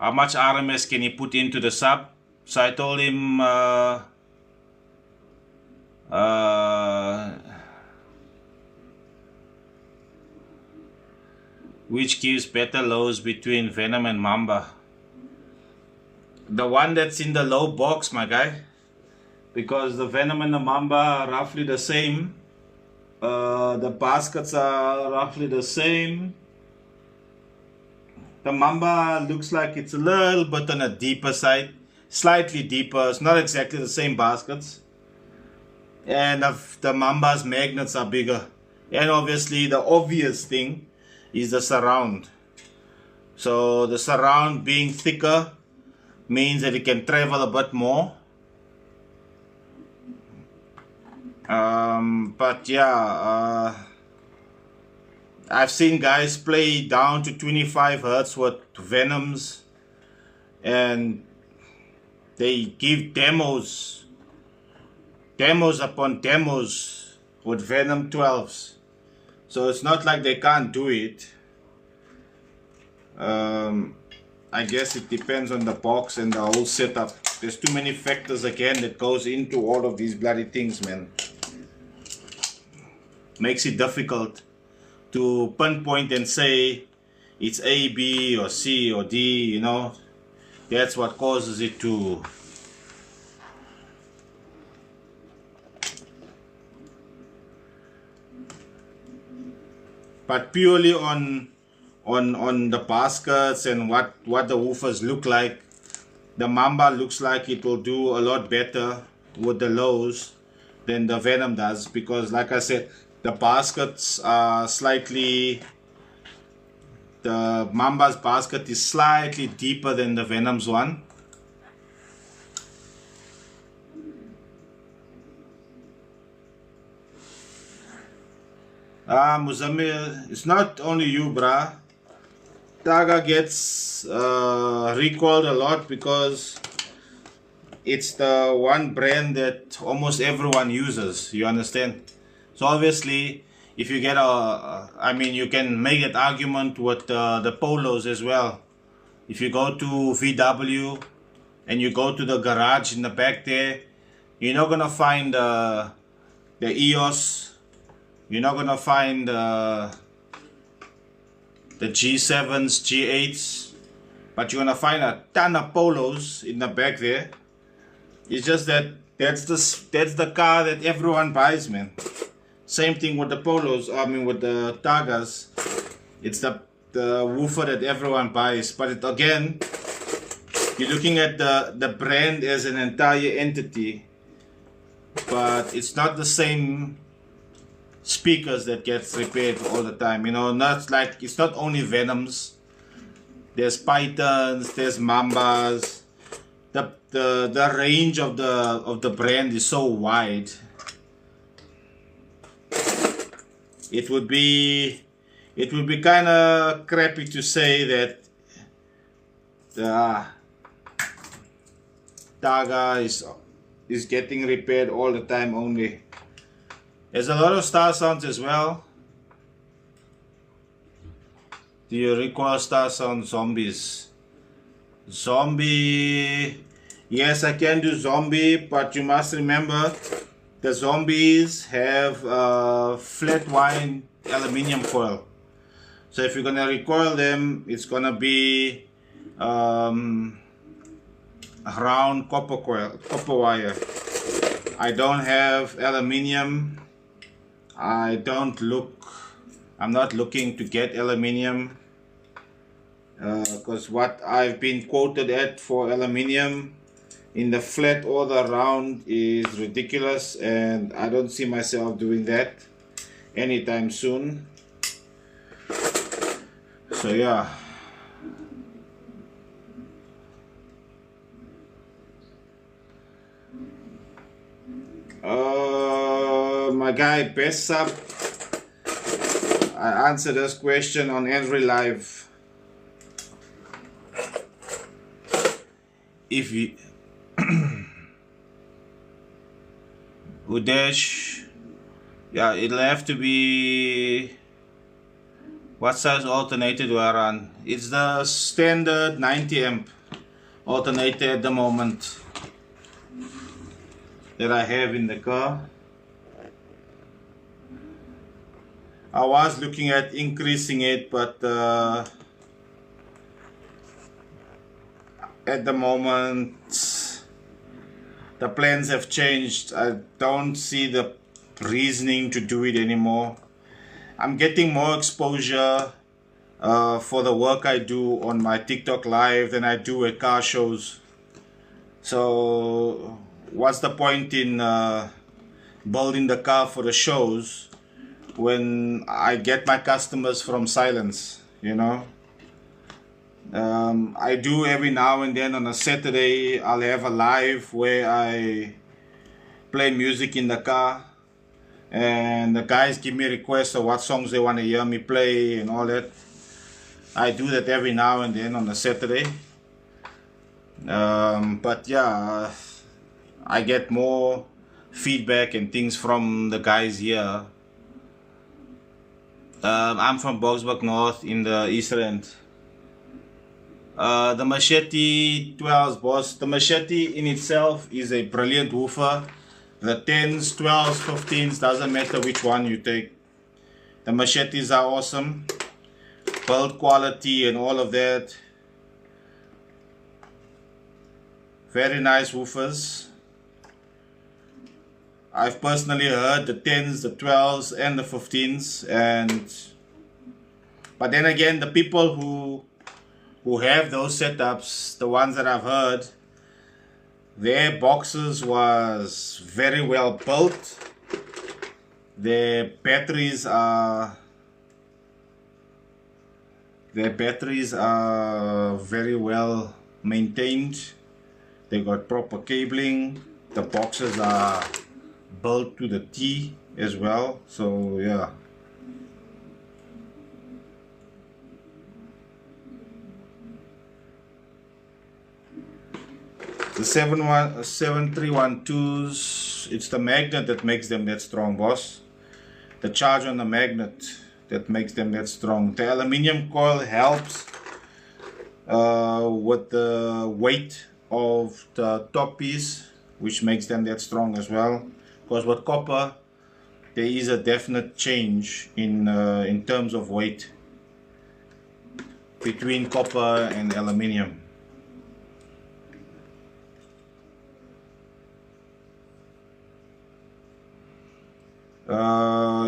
much RMS can he put into the sub. So I told him which gives better lows between Venom and Mamba. The one that's in the low box, my guy, because the Venom and the Mamba are roughly the same. The baskets are roughly the same. The Mamba looks like it's a little bit on a deeper side, slightly deeper. It's not exactly the same baskets. And the Mamba's magnets are bigger. And obviously the obvious thing is the surround. So the surround being thicker means that it can travel a bit more. But yeah, I've seen guys play down to 25 Hertz with Venoms, and they give demos upon demos with Venom 12s. So it's not like they can't do it. I guess it depends on the box and the whole setup. There's too many factors again that goes into all of these bloody things, man. Makes it difficult to pinpoint and say it's A, B, or C, or D, you know. That's what causes it to but purely on the baskets and what the woofers look like, the Mamba looks like it will do a lot better with the lows than the Venom does, because like I said, the baskets are slightly, the Mamba's basket is slightly deeper than the Venom's one. Muzamil, it's not only you, bruh. Taga gets recalled a lot because it's the one brand that almost everyone uses, you understand? So obviously, if you get I mean, you can make that argument with the polos as well. If you go to VW and you go to the garage in the back there, you're not gonna find the EOS. You're not gonna find the G7s, G8s, but you're gonna find a ton of polos in the back there. It's just that that's the car that everyone buys, man. Same thing with the polos. I mean, with the Targas, it's the woofer that everyone buys. But again, you're looking at the brand as an entire entity, but it's not the same speakers that gets repaired all the time. You know, not like, it's not only Venoms. There's Pythons, there's Mambas. The range of the brand is so wide. It would be kind of crappy to say that the Targa is getting repaired all the time only. There's a lot of Star Sounds as well. Do you recall Star Sound Zombies? Zombie, yes, I can do Zombie, but you must remember the Zombies have flat wind aluminium coil. So if you're gonna recoil them, it's gonna be round copper wire. I don't have aluminium. I'm not looking to get aluminium because what I've been quoted at for aluminium in the flat or the round is ridiculous, and I don't see myself doing that anytime soon. So yeah. My guy Best Sub, I answered this question on every live. If you Udesh, yeah, it'll have to be, what size alternator do I run? It's the standard 90 amp alternator at the moment that I have in the car. I was looking at increasing it, but at the moment the plans have changed. I don't see the reasoning to do it anymore. I'm getting more exposure for the work I do on my TikTok live than I do at car shows. So what's the point in building the car for the shows when I get my customers from silence, you know? I do every now and then on a Saturday, I'll have a live where I play music in the car, and the guys give me requests of what songs they want to hear me play and all that. I do that every now and then on a Saturday. But yeah, I get more feedback and things from the guys here. I'm from Boksburg North in the East End. The Machete 12s, boss. The Machete in itself is a brilliant woofer. The 10s, 12s, 15s, doesn't matter which one you take. The Machetes are awesome. Build quality and all of that. Very nice woofers. I've personally heard the 10s, the 12s, and the 15s, but then again, the people who have those setups, the ones that I've heard, their boxes was very well built. Their batteries are very well maintained. They got proper cabling. The boxes are built to the T as well. So yeah. The 7312s, it's the magnet that makes them that strong, boss. the charge on the magnet that makes them that strong. The aluminium coil helps with the weight of the top piece, which makes them that strong as well. Because with copper, there is a definite change in terms of weight between copper and aluminium.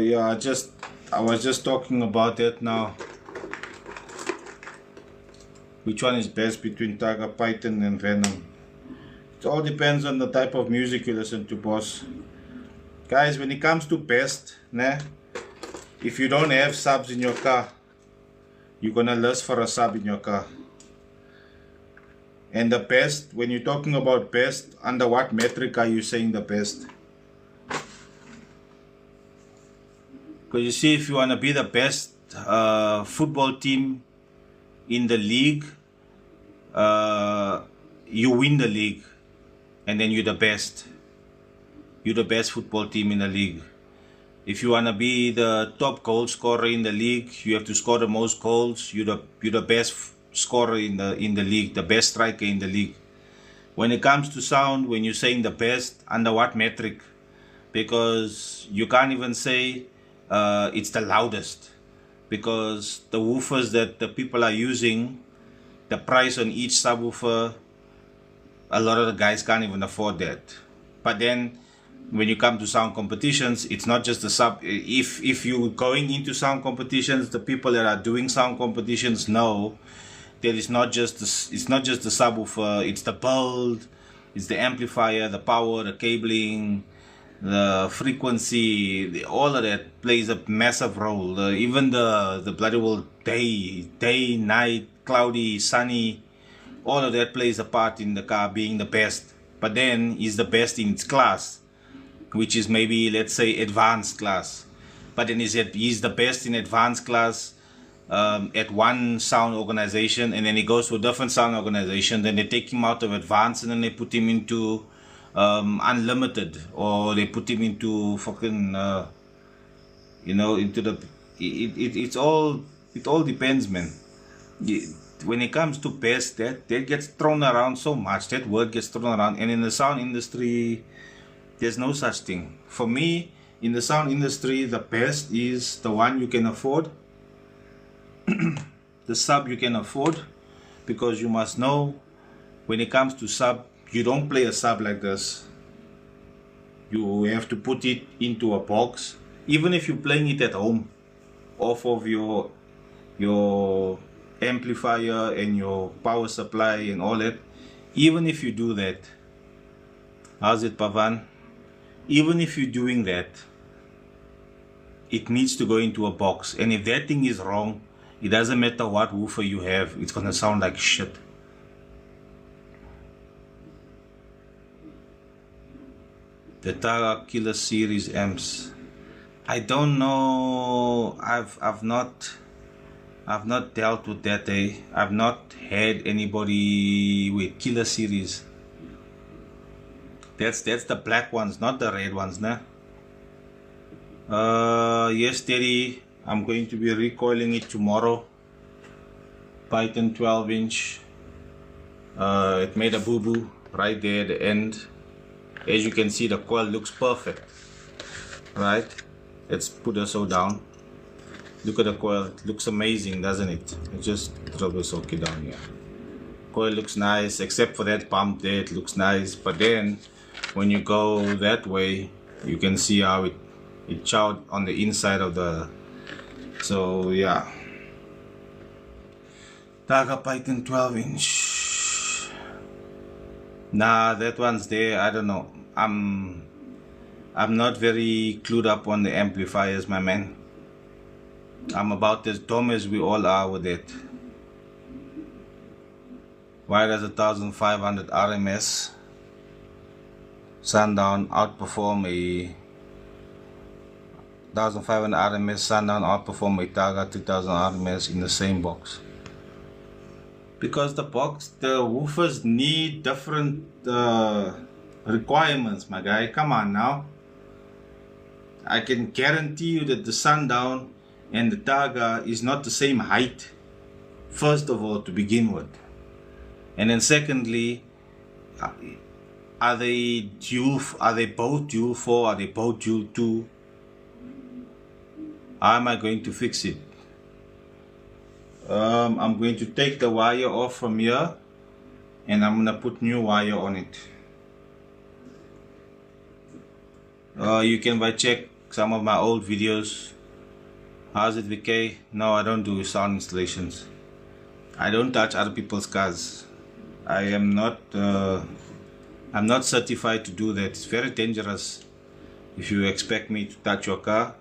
Yeah, I was just talking about that now. Which one is best between Tiger Python and Venom? It all depends on the type of music you listen to, boss. Guys, when it comes to best, nah, if you don't have subs in your car, you're gonna list for a sub in your car. And the best, when you're talking about best, under what metric are you saying the best? Because you see, if you want to be the best football team in the league, you win the league, and then you're the best. You're the best football team in the league. If you want to be the top goal scorer in the league, you have to score the most goals. You're the best scorer in the league, the best striker in the league. When it comes to sound, when you're saying the best, under what metric? Because you can't even say it's the loudest, because the woofers that the people are using, the price on each subwoofer, a lot of the guys can't even afford that. But then when you come to sound competitions, it's not just the sub. If you're going into sound competitions, the people that are doing sound competitions know that it's not just the subwoofer, it's the build, it's the amplifier, the power, the cabling, the frequency, all of that plays a massive role. Even the bloody well day, night, cloudy, sunny, all of that plays a part in the car being the best. But then is the best in its class, which is maybe, let's say, advanced class. But then he's the best in advanced class at one sound organization, and then he goes to a different sound organization, then they take him out of advanced and then they put him into unlimited, or they put him into fucking into the it all depends, man. When it comes to best, that gets thrown around so much, that word gets thrown around, and in the sound industry there's no such thing. For me, in the sound industry, the best is the one you can afford, the sub you can afford, because you must know, when it comes to sub, you don't play a sub like this. You have to put it into a box. Even if you're playing it at home, off of your amplifier and your power supply and all that, even if you do that, how's it, Pavan? Even if you're doing that, it needs to go into a box. And if that thing is wrong, it doesn't matter what woofer you have, it's gonna sound like shit. The Targa Killer Series amps, I don't know. I've not dealt with that. I've not had anybody with Killer Series. That's the black ones, not the red ones, nah. Yes, Teddy, I'm going to be recoiling it tomorrow. Python 12-inch. It made a boo-boo right there at the end. As you can see, the coil looks perfect, right? Let's put it so down. Look at the coil, it looks amazing, doesn't it? It just drop this okay down here. Coil looks nice, except for that pump there, it looks nice. But then when you go that way, you can see how it chowed on the inside of the, so yeah. Targa Python 12-inch. Nah, that one's there. I don't know. I'm not very clued up on the amplifiers, my man. I'm about as dumb as we all are with it. Why does 1500 RMS Sundown outperform a 1500 RMS Sundown outperform a Targa 2000 RMS in the same box? Because the woofers need different requirements, my guy. Come on now. I can guarantee you that the sundown and the Targa is not the same height, first of all, to begin with. And then secondly, are they both dual 4? Are they both dual 2? How am I going to fix it? I'm going to take the wire off from here and I'm gonna put new wire on it. You can check some of my old videos. How's it, VK? No, I don't do sound installations. I don't touch other people's cars. I am not I'm not certified to do that. It's very dangerous if you expect me to touch your car,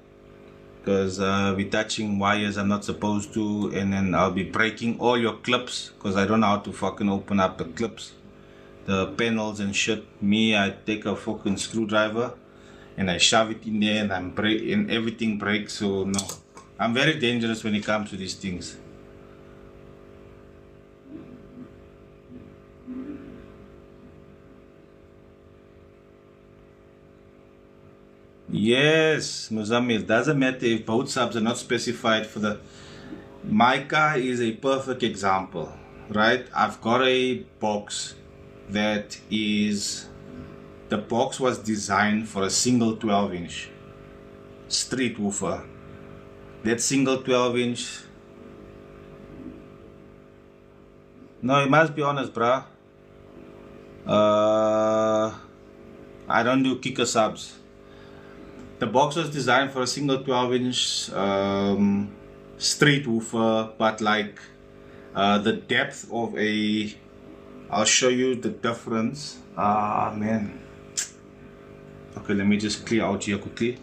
because I'll be touching wires I'm not supposed to, and then I'll be breaking all your clips because I don't know how to fucking open up the clips, the panels and shit. Me, I take a fucking screwdriver and I shove it in there and everything breaks. So no, I'm very dangerous when it comes to these things. Yes, Muzamil, doesn't matter if both subs are not specified for the... My car is a perfect example, right? I've got a box that is... The box was designed for a single 12-inch street woofer. That single 12-inch... No, you must be honest, bruh. I don't do kicker subs. The box was designed for a single 12-inch street woofer, but like the depth of a... I'll show you the difference. Man. Okay, let me just clear out here quickly.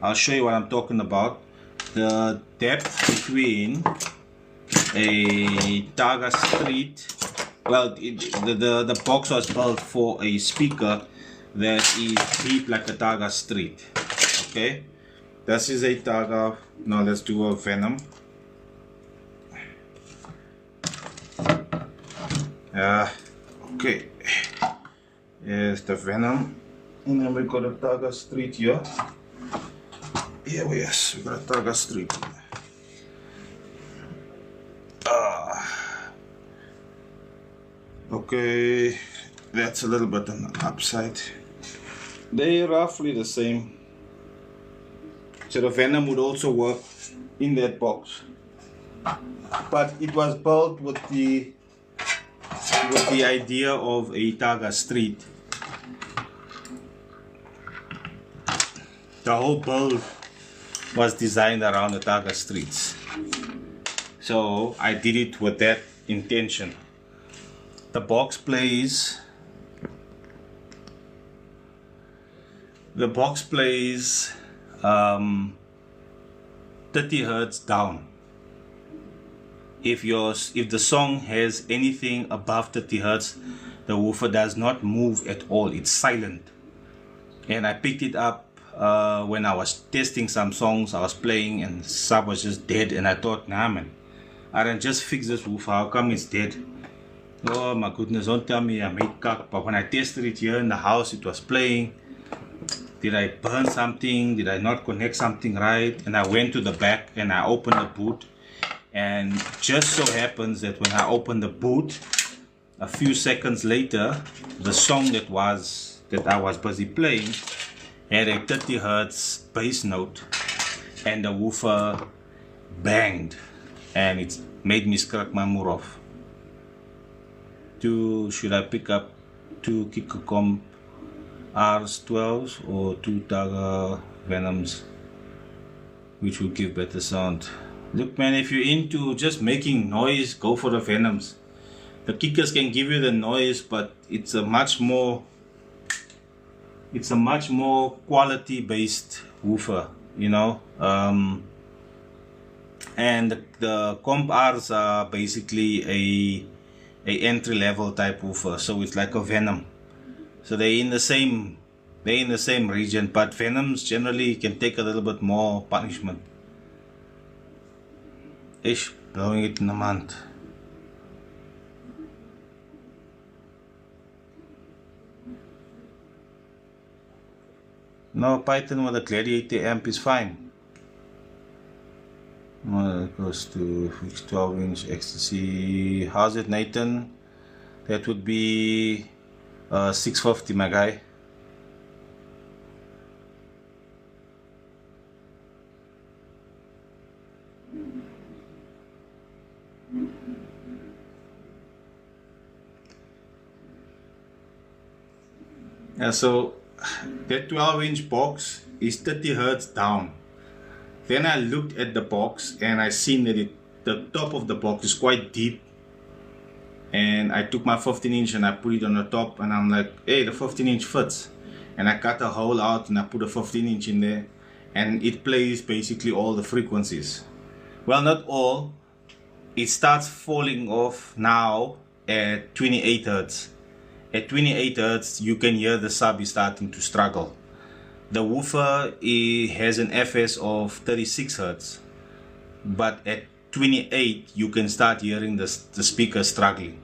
I'll show you what I'm talking about. The depth between a Targa Street... Well, the box was built for a speaker that is deep like a Targa Street. Okay, this is a Targa. Now let's do a Venom. Okay, here's the Venom, and then we got a Targa Street here. Here we got a Targa Street. Okay, that's a little bit on the upside. They're roughly the same. So the Venom would also work in that box, but it was built with the idea of a Targa Street. The whole build was designed around the Targa Streets, so I did it with that intention. The box plays 30 hertz down. If the song has anything above 30 hertz, the woofer does not move at all. It's silent. And I picked it up when I was testing some songs I was playing, and sub was just dead. And I thought, nah man, I didn't just fix this woofer. How come it's dead? Oh my goodness, don't tell me I made cock. But when I tested it here in the house, it was playing. Did I burn something? Did I not connect something right? And I went to the back and I opened the boot, and just so happens that when I opened the boot, a few seconds later, the song that I was busy playing had a 30 hertz bass note, and the woofer banged, and it made me scratch my mood off. Should I pick up 2 Kikocom Rs12s or 2 Targa Venoms, which will give better sound? Look man, if you're into just making noise, go for the Venoms. The kickers can give you the noise, but it's a much more quality based woofer, you know. And the Comp Rs are basically a entry level type woofer, so it's like a Venom. So they're in the same region, but Venoms generally can take a little bit more punishment. Ish, blowing it in a month. No, Python with a Gladiator amp is fine. Well, it goes to fixed 12-inch ecstasy. How's it, Nathan? That would be 650, my guy. Yeah, so that 12-inch box is 30 hertz down. Then I looked at the box and I seen that the top of the box is quite deep. And I took my 15-inch and I put it on the top, and I'm like, hey, the 15-inch fits. And I cut a hole out and I put a 15-inch in there, and it plays basically all the frequencies. Well, not all. It starts falling off now at 28 hertz. At 28 hertz, you can hear the sub is starting to struggle. The woofer has an FS of 36 hertz, but at 28 you can start hearing the speaker struggling.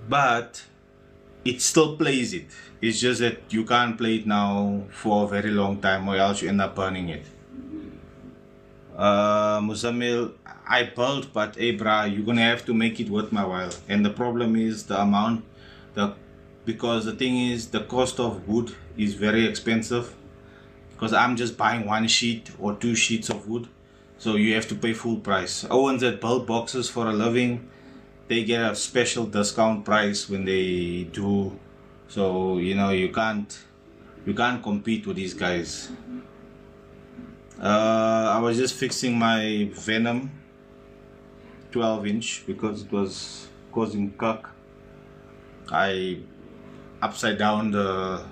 But it still plays it. It's just that you can't play it now for a very long time, or else you end up burning it. Musamil, I built, but hey brah, you're gonna have to make it worth my while. And the problem is the amount, because the thing is, the cost of wood is very expensive, because I'm just buying one sheet or two sheets of wood, so you have to pay full price. Owens that build boxes for a living, they get a special discount price when they do, so you know, you can't compete with these guys. I was just fixing my Venom 12-inch because it was causing cuck. I upside down the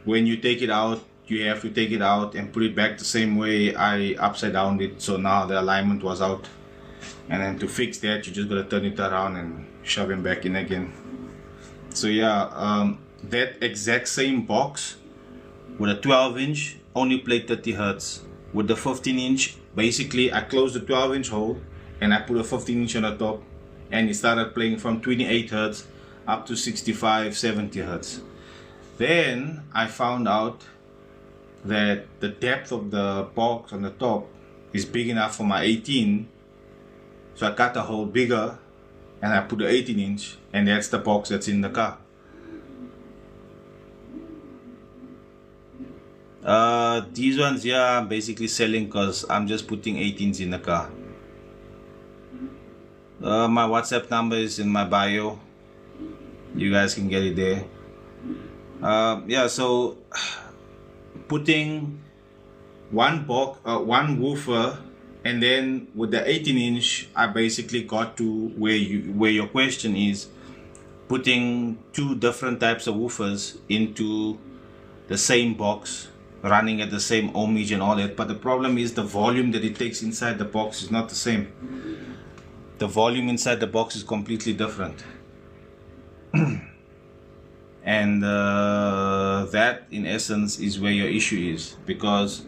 when you take it out, you have to take it out and put it back the same way I upside down it, so now the alignment was out. And then to fix that, you just gotta turn it around and shove him back in again. So yeah, that exact same box with a 12-inch only played 30 hertz. With the 15-inch, basically I closed the 12-inch hole and I put a 15-inch on the top, and it started playing from 28 hertz up to 65, 70 hertz. Then I found out that the depth of the box on the top is big enough for my 18, so I cut a hole bigger and I put the 18-inch, and that's the box that's in the car. These ones, yeah, I'm basically selling because I'm just putting 18s in the car. My WhatsApp number is in my bio. You guys can get it there. Yeah, so putting one box, one woofer, and then with the 18-inch, I basically got to where your question is, putting two different types of woofers into the same box, running at the same ohmage and all that. But the problem is the volume that it takes inside the box is not the same. The volume inside the box is completely different. And that in essence is where your issue is, because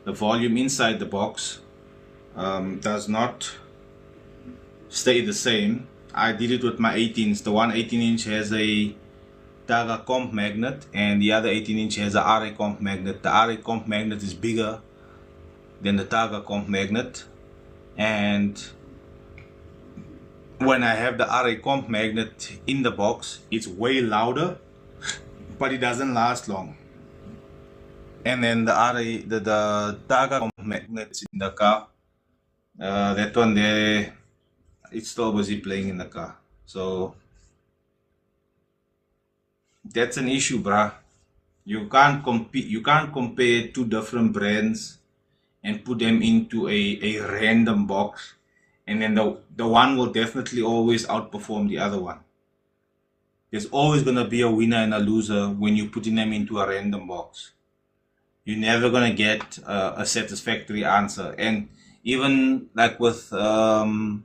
the volume inside the box does not stay the same. I did it with my 18s. The one 18-inch has a Targa comp magnet, and the other 18-inch has a RA comp magnet. The RA comp magnet is bigger than the Targa comp magnet, and when I have the RA comp magnet in the box, it's way louder, but it doesn't last long. And then the Targa comp magnets in the car, that one there, it's still busy playing in the car. So that's an issue, bruh. You can't compete. You can't compare two different brands and put them into a random box, and then the one will definitely always outperform the other one. There's always gonna be a winner and a loser when you're putting them into a random box. You're never gonna get a satisfactory answer. And even like with the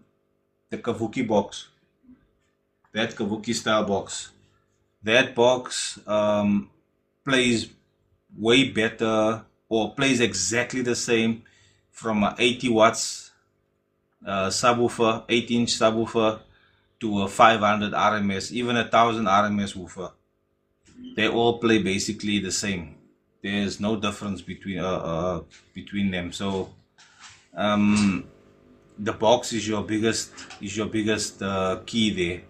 Kavuki box, that Kavuki style box, that box plays way better, or plays exactly the same from a 80 watts subwoofer, 8-inch subwoofer, to a 500 RMS, even 1000 RMS woofer. They all play basically the same. There's no difference between them. So the box is your biggest key there.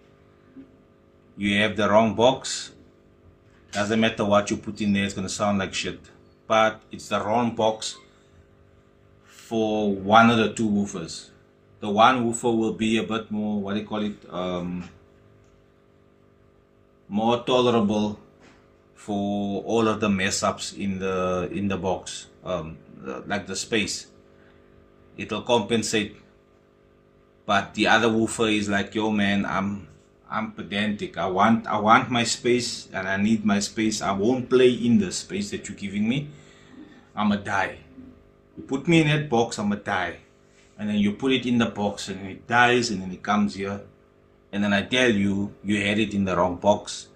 You have the wrong box, doesn't matter what you put in there, it's gonna sound like shit. But it's the wrong box for one of the two woofers. The one woofer will be a bit more, what do you call it, more tolerable for all of the mess ups in the box, like the space. It'll compensate. But the other woofer is like, yo man, I'm pedantic. I want my space and I need my space. I won't play in the space that you're giving me. I'ma die. You put me in that box, I'ma die. And then you put it in the box and it dies and then it comes here. And then I tell you, you had it in the wrong box.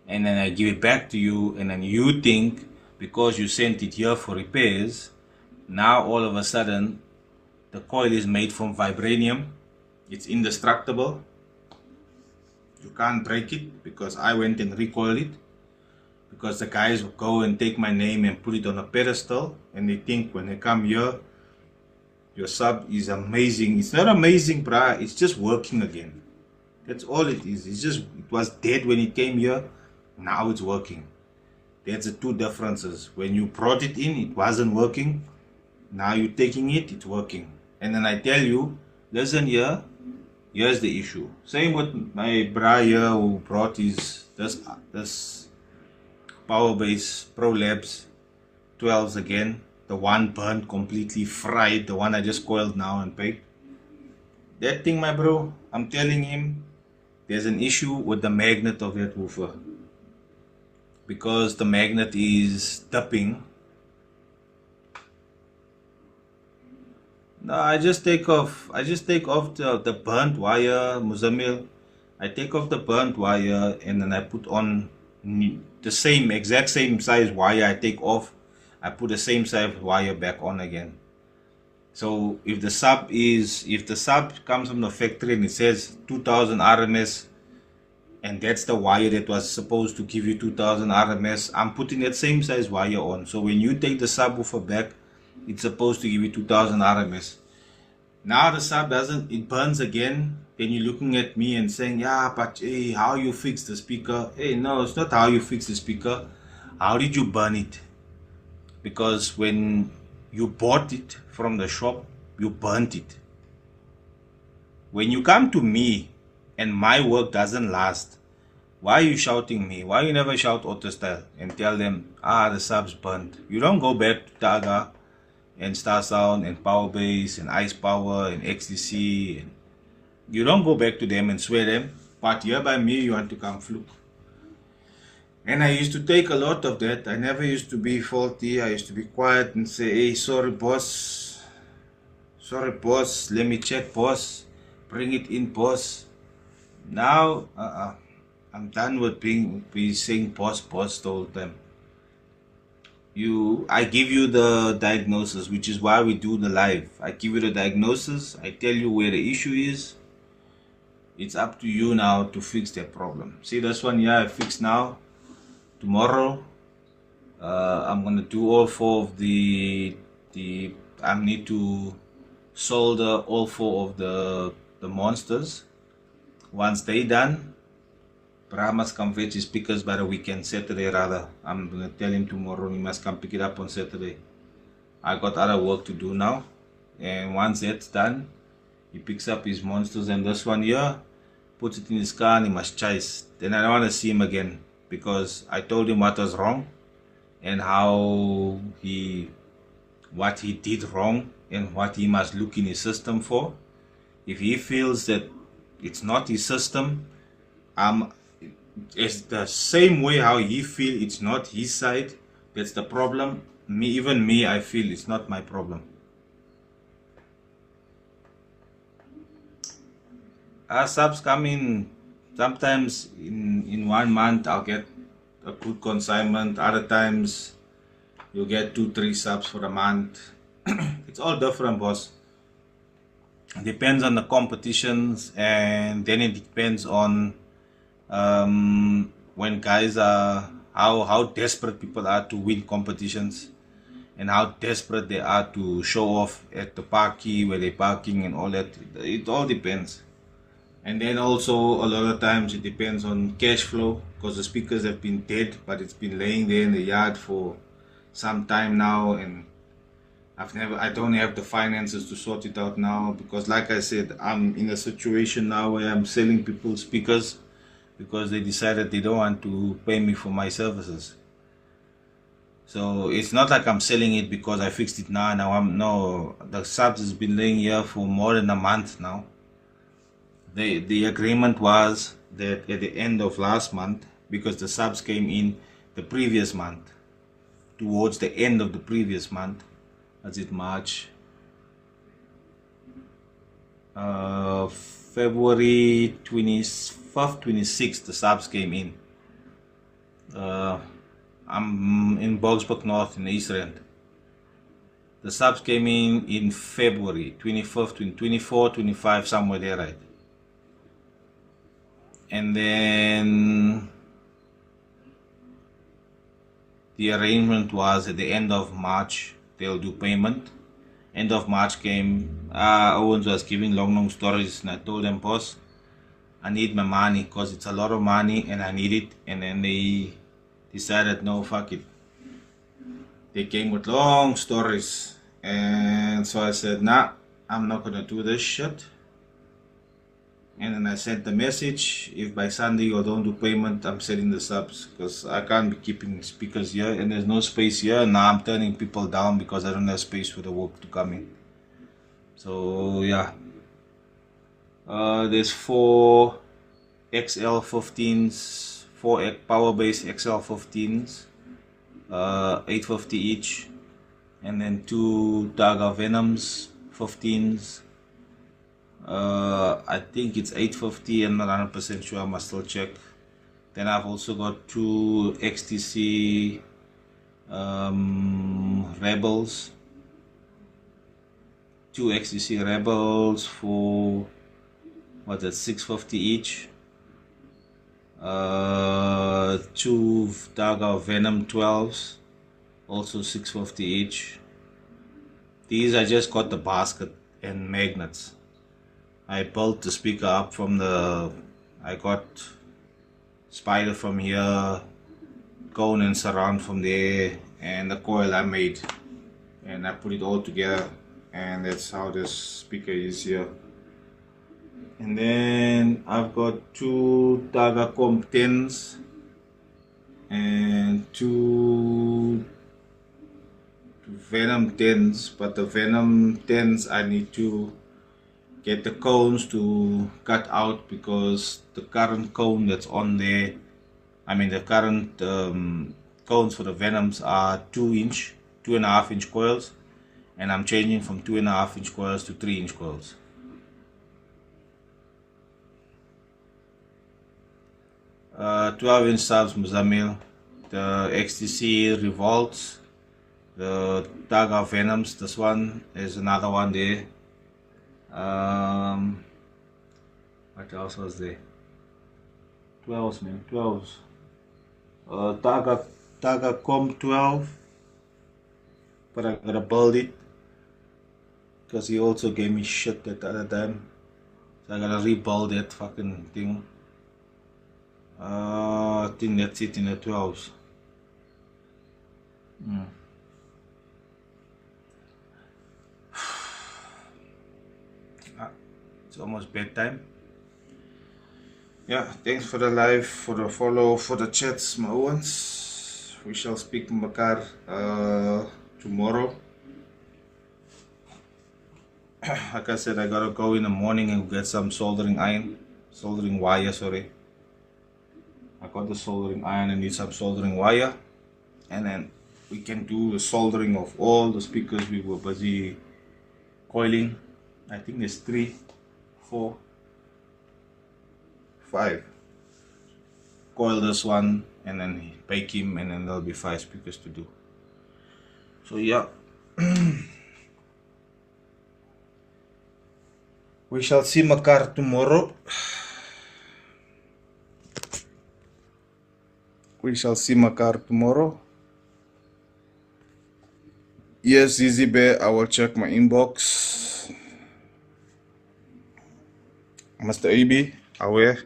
And then I give it back to you, and then you think because you sent it here for repairs, now all of a sudden the coil is made from vibranium. It's indestructible. You can't break it because I went and recoiled it. Because the guys will go and take my name and put it on a pedestal, and they think when they come here, your sub is amazing. It's not amazing, bruh. It's just working again. That's all it is. It's just, it was dead when it came here. Now it's working. That's the two differences. When you brought it in, it wasn't working. Now you're taking it, it's working. And then I tell you, listen here, here's the issue. Same with my bra here who brought his this Power Base Pro Labs 12s again. The one burnt, completely fried, the one I just coiled now and baked. That thing, my bro, I'm telling him, there's an issue with the magnet of that woofer. Because the magnet is dipping. No, I just take off the burnt wire, Muzamil. I take off the burnt wire and then I put on the exact same size wire I take off. I put the same size wire back on again. So if the sub comes from the factory and it says 2000 RMS, and that's the wire that was supposed to give you 2000 RMS, I'm putting that same size wire on. So when you take the subwoofer back, it's supposed to give you 2000 RMS. Now the sub doesn't, it burns again. Then you're looking at me and saying, yeah, but hey, how you fix the speaker? Hey, no, it's not how you fix the speaker. How did you burn it? Because when you bought it from the shop, you burnt it. When you come to me and my work doesn't last, why are you shouting me? Why you never shout AutoStyle and tell them, the sub's burnt? You don't go back to Taga and Star Sound and Power Base and Ice Power and XDC. And you don't go back to them and swear them, but here by me you want to come fluke. And I used to take a lot of that. I never used to be faulty. I used to be quiet and say, hey, sorry boss, let me check boss, bring it in boss. Now I'm done with saying boss the whole time. I give you the diagnosis, which is why we do the live. I give you the diagnosis, I tell you where the issue is. It's up to you now to fix that problem. See this one here, I fixed now. Tomorrow I'm gonna do all four of I need to solder all four of the monsters. Once they done, Bra must come fetch his speakers by the weekend, Saturday rather. I'm gonna tell him tomorrow he must come pick it up on Saturday. I got other work to do now, and once that's done, he picks up his monsters and this one here, puts it in his car and he must chase. Then I don't want to see him again because I told him what was wrong and what he did wrong and what he must look in his system for. If he feels that it's not his system, it's the same way how he feel it's not his side, that's the problem. Even me, I feel it's not my problem. Our subs come in sometimes in 1 month. I'll get a good consignment. Other times you'll get 2-3 subs for a month. It's all different, boss. depends on the competitions, and then it depends on when guys are how desperate people are to win competitions, and how desperate they are to show off at the parky where they're parking and all that. It all depends. And then also a lot of times it depends on cash flow, because the speakers have been dead, but it's been laying there in the yard for some time now, and I don't have the finances to sort it out now, because like I said, I'm in a situation now where I'm selling people speakers because they decided they don't want to pay me for my services. So it's not like I'm selling it because I fixed it now. No, the subs has been laying here for more than a month now. The agreement was that at the end of last month, because the subs came in the previous month, towards the end of the previous month, as it March, February 25th, 26th, the subs came in. I'm in Boksburg North in East Rand. The subs came in February 25th, 24, 25, somewhere there, right? And then the arrangement was at the end of March they'll do payment. End of March came, Owens was giving long stories, and I told them, boss, I need my money because it's a lot of money and I need it. And then they decided, no, fuck it. They came with long stories, and so I said, nah, I'm not gonna do this shit. And then I sent the message, if by Sunday you don't do payment, I'm selling the subs, because I can't be keeping speakers here and there's no space here. Now I'm turning people down because I don't have space for the work to come in. So yeah, there's 4 XL15s, 4 power base XL15s, 850 each, and then 2 Daga Venoms 15s. I think it's 850, I'm not 100% sure, I must still check. Then I've also got 2 XTC Rebels, 2 XTC Rebels for, what's that, 650 each. 2 Daga Venom 12s, also 650 each. These I just got the basket and magnets. I built the speaker up from I got spider from here, cone and surround from there, and the coil I made, and I put it all together, and that's how this speaker is here. And then I've got 2 Dagacom 10s and 2 Venom 10s, but the Venom 10s I need to get the cones to cut out, because the current cone that's on there, the current cones for the Venoms are 2.5 inch coils, and I'm changing from 2.5 inch coils to 3 inch coils. 12 inch subs Muzamil, the XTC Revolts, the Daga Venoms, this one is another one there. What else was there? 12s, man, 12s. Daga Com 12, but I gotta build it because he also gave me shit that other time, so I gotta rebuild that fucking thing. I think that's it in the 12s. It's almost bedtime. Yeah, thanks for the live, for the follow, for the chats, my ones. We shall speak Makar tomorrow. Like I said, I gotta go in the morning and get some soldering wire, sorry. I got the soldering iron and need some soldering wire, and then we can do the soldering of all the speakers we were busy coiling. I think there's 3, 4, 5. Coil this one and then bake him, and then there'll be 5 speakers to do. So yeah. We shall see mekaar tomorrow. We shall see mekaar tomorrow. Yes, Easy Bear, I will check my inbox. Mr. AB, aware.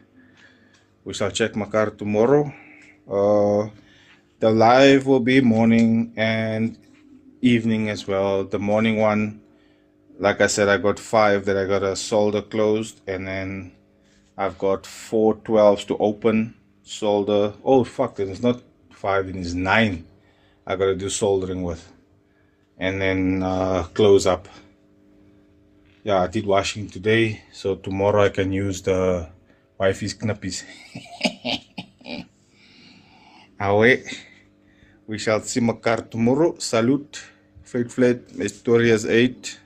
We shall check mekaar tomorrow. The live will be morning and evening as well. The morning one, like I said, I got 5 that I gotta solder closed, and then I've got 4 12s to open, solder. Oh fuck, it's not 5, it is 9 I gotta do soldering with, and then close up. Yeah, I did washing today, so tomorrow I can use the wifey's knappies. Away. We shall see mekaar tomorrow. Salute. Fate Flat, Mysterious 8.